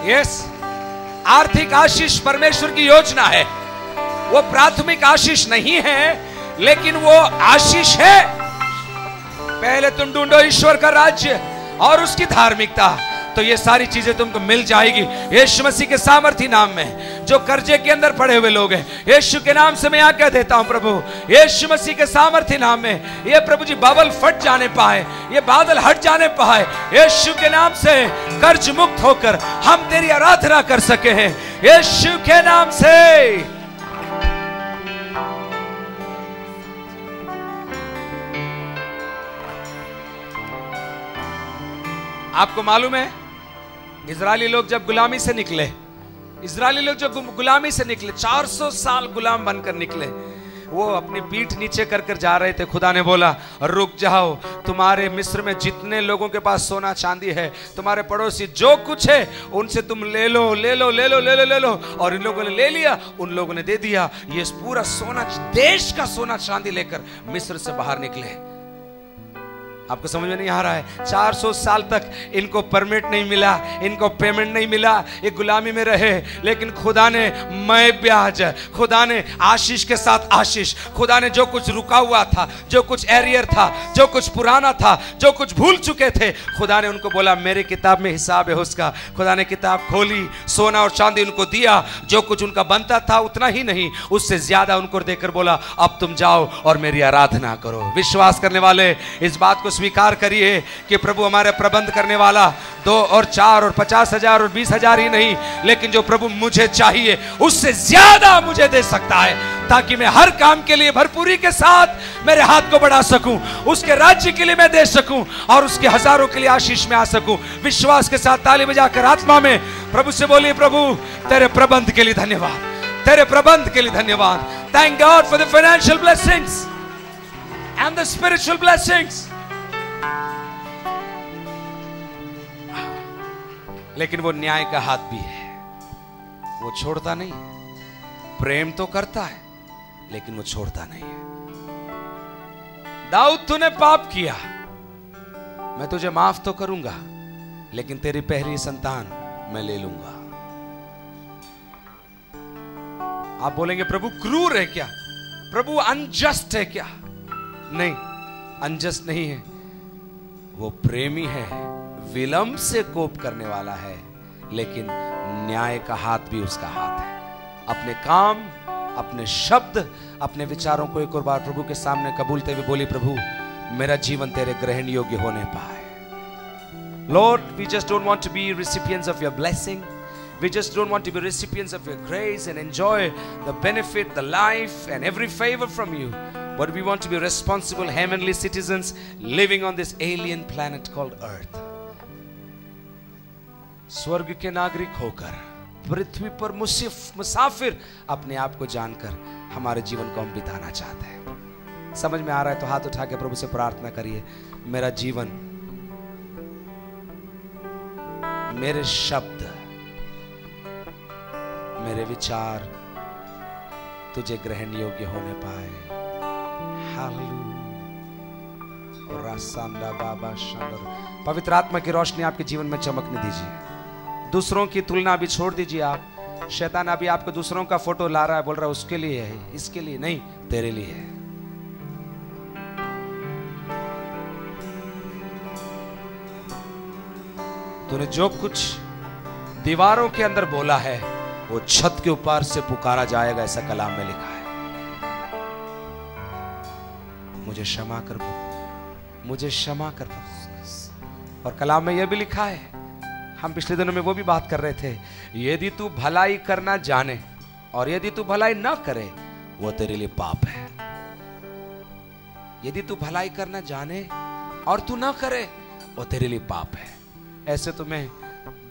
यस, आर्थिक आशीष परमेश्वर की योजना है, वो प्राथमिक आशीष नहीं है, लेकिन वो आशीष है। पहले तुम ढूंढो ईश्वर का राज्य और उसकी धार्मिकता, तो ये सारी चीजें तुमको मिल जाएगी। यीशु मसीह के सामर्थी नाम में, जो कर्जे के अंदर पड़े हुए लोग हैं, यीशु के नाम से मैं आज्ञा देता हूं प्रभु, यीशु मसीह के सामर्थी नाम में ये प्रभु जी बबल फट जाने पाए, ये बादल हट जाने पाए। यीशु के नाम से कर्ज मुक्त होकर हम तेरी आराधना कर सके हैं, यीशु के नाम से। आपको मालूम है, इजरायली लोग जब गुलामी से निकले, इजरायली लोग जो गुलामी से निकले, 400 साल गुलाम बनकर निकले, वो अपनी पीठ नीचे कर कर जा रहे थे। खुदा ने बोला रुक जाओ, तुम्हारे मिस्र में जितने लोगों के पास सोना चांदी है, तुम्हारे पड़ोसी जो कुछ है उनसे तुम ले लो ले लो ले लो ले लो ले लो। और इन लोगों ने ले लिया, उन लोगों ने दे दिया। ये पूरा सोना, देश का सोना चांदी लेकर मिस्र से बाहर निकले। आपको समझ में नहीं आ रहा है? 400 साल तक इनको परमिट नहीं मिला, इनको पेमेंट नहीं मिला, ये गुलामी में रहे। लेकिन खुदा ने मैं ब्याज, खुदा ने आशीष के साथ आशीष, खुदा ने जो कुछ रुका हुआ था, जो कुछ एरियर था, जो कुछ पुराना था, जो कुछ भूल चुके थे, खुदा ने उनको बोला मेरी किताब में हिसाब है उसका। खुदा ने किताब खोली, सोना और चांदी उनको दिया, जो कुछ उनका बनता था उतना ही नहीं, उससे ज्यादा उनको देकर बोला अब तुम जाओ और मेरी आराधना करो। विश्वास करने वाले इस बात को स्वीकार करिए कि प्रभु हमारे प्रबंध करने वाला 2 और 4 और 50,000 और 20,000 ही नहीं, लेकिन जो प्रभु मुझे चाहिए उससे ज्यादा मुझे दे सकता है, ताकि मैं हर काम के लिए भरपूरी के साथ मेरे हाथ को बढ़ा सकूं, उसके राज्य के लिए मैं दे सकूं और उसके हजारों के लिए आशीष में आ सकूं। विश्वास के साथ ताली बजाकर आत्मा में प्रभु से बोलिए प्रभु तेरे प्रबंध के लिए धन्यवाद, तेरे प्रबंध के लिए धन्यवाद। Thank God for the financial blessings and the spiritual blessings. लेकिन वो न्याय का हाथ भी है, वो छोड़ता नहीं है। प्रेम तो करता है लेकिन वो छोड़ता नहीं है। दाऊद तूने पाप किया, मैं तुझे माफ तो करूंगा, लेकिन तेरी पहली संतान मैं ले लूंगा। आप बोलेंगे प्रभु क्रूर है क्या, प्रभु अनजस्ट है क्या? नहीं, अनजस्ट नहीं है, वो प्रेमी है, विलंब से कोप करने वाला है, लेकिन न्याय का हाथ भी उसका हाथ है। अपने काम, अपने शब्द, अपने विचारों को एक और बार प्रभु के सामने कबूलते हुए बोली प्रभु मेरा जीवन तेरे ग्रहण योग्य होने पाए। Lord, we just don't want to be recipients of your blessing. We just don't want to be recipients of your grace and enjoy the benefit, the life and every favor from you. But we want to be responsible heavenly citizens living on this alien planet called Earth. स्वर्ग के नागरिक होकर पृथ्वी पर मुसाफिर अपने आप को जानकर हमारे जीवन को हम बिताना चाहते हैं। समझ में आ रहा है तो हाथ उठा के प्रभु से प्रार्थना करिए, मेरा जीवन, मेरे शब्द, मेरे विचार तुझे ग्रहण योग्य होने पाए। हालेलुया। पवित्र आत्मा की रोशनी आपके जीवन में चमकने दीजिए। दूसरों की तुलना अभी छोड़ दीजिए। आप, शैतान अभी आपको दूसरों का फोटो ला रहा है, बोल रहा है उसके लिए है, इसके लिए नहीं, तेरे लिए है। तूने जो कुछ दीवारों के अंदर बोला है वो छत के ऊपर से पुकारा जाएगा, ऐसा कलाम में लिखा है। मुझे क्षमा कर, मुझे क्षमा कर। और कलाम में यह भी लिखा है, हम पिछले दिनों में वो भी बात कर रहे थे, यदि तू भलाई करना जाने और यदि तू भलाई ना करे वो तेरे लिए पाप है। यदि तू भलाई करना जाने और तू ना करे वो तेरे लिए पाप है। ऐसे तो मैं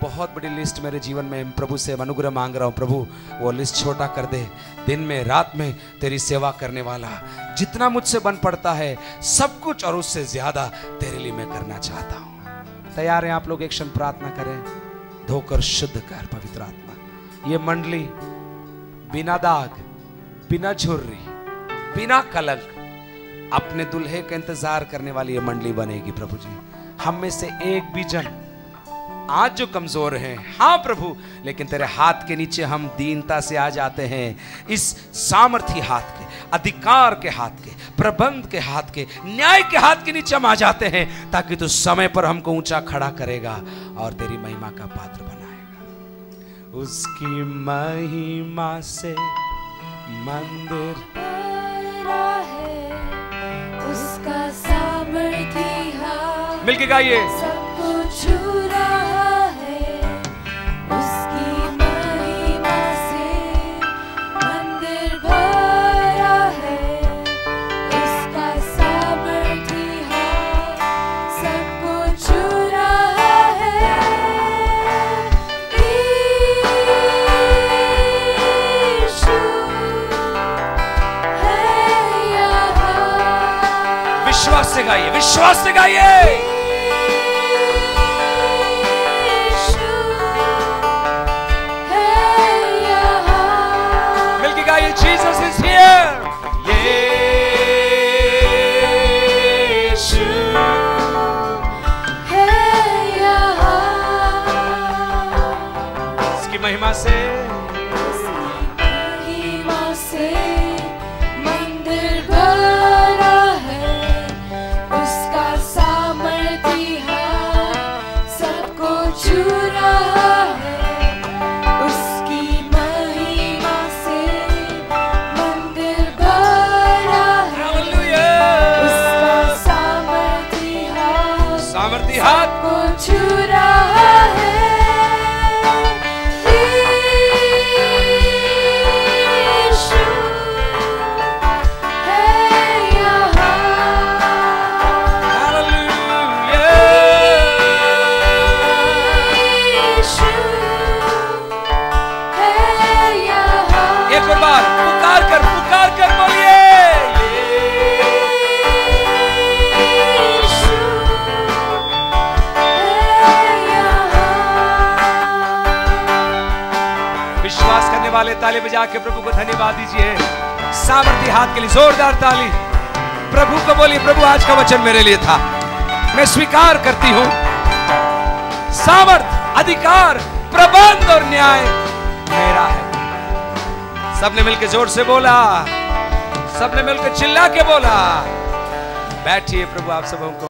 बहुत बड़ी लिस्ट मेरे जीवन में प्रभु से अनुग्रह मांग रहा हूं, प्रभु वो लिस्ट छोटा कर दे। दिन में रात में तेरी सेवा करने वाला जितना मुझसे बन पड़ता है सब कुछ और उससे ज्यादा तेरे लिए मैं करना चाहता हूं। तैयार हैं आप लोग? एक क्षण प्रार्थना करें। धोकर शुद्ध कर पवित्र आत्मा। ये मंडली बिना दाग, बिना झुर्री, बिना कलंक अपने दुल्हे का इंतजार करने वाली ये मंडली बनेगी प्रभु जी। हम में से एक भी जन आज जो कमजोर हैं, हाँ प्रभु, लेकिन तेरे हाथ के नीचे हम दीनता से आ जाते हैं, इस सामर्थी हाथ के, अधिकार के हाथ के, प्रबंध के हाथ के, न्याय के हाथ के नीचे हम आ जाते हैं, ताकि तू समय पर हमको ऊंचा खड़ा करेगा और तेरी महिमा का पात्र बनाएगा। उसकी महिमा से मंदिर है, उसका सामर्थी हाथ मिलके गाइए। सबको छू रहा है, उसकी महिमा से मंदिर भरा है, उसका सामर्थी हाथ सबको छू रहा विश्वास से गाइए, विश्वास से गाइए। मिलके गाइए, जीसस इज हियर। यीशु है यहाँ, इसकी महिमा से महिमा से मंदिर भरा है, उसका सामर्थ्य हाथ सबको छू रहा है। उसकी महिमा से मंदिर भरा है, हालेलुया। उसका सामर्थ्य हाथ सामर्थ्य हाथ को छू रहा है। यीशु है यहाँ, हालेलुया। यीशु है यहाँ, एक और बार पुकार कर बोलिए। यीशु है यहाँ। विश्वास करने वाले ताली बजा के प्रभु को धन्यवाद दीजिए। सामर्थ्य हाथ के लिए जोरदार ताली। प्रभु को बोलिए, प्रभु आज का वचन मेरे लिए था, मैं स्वीकार करती हूं। सामर्थ, अधिकार, प्रबंध और न्याय मेरा है। सबने मिलकर जोर से बोला, सबने मिलकर चिल्ला के बोला। बैठिए, प्रभु आप सबों को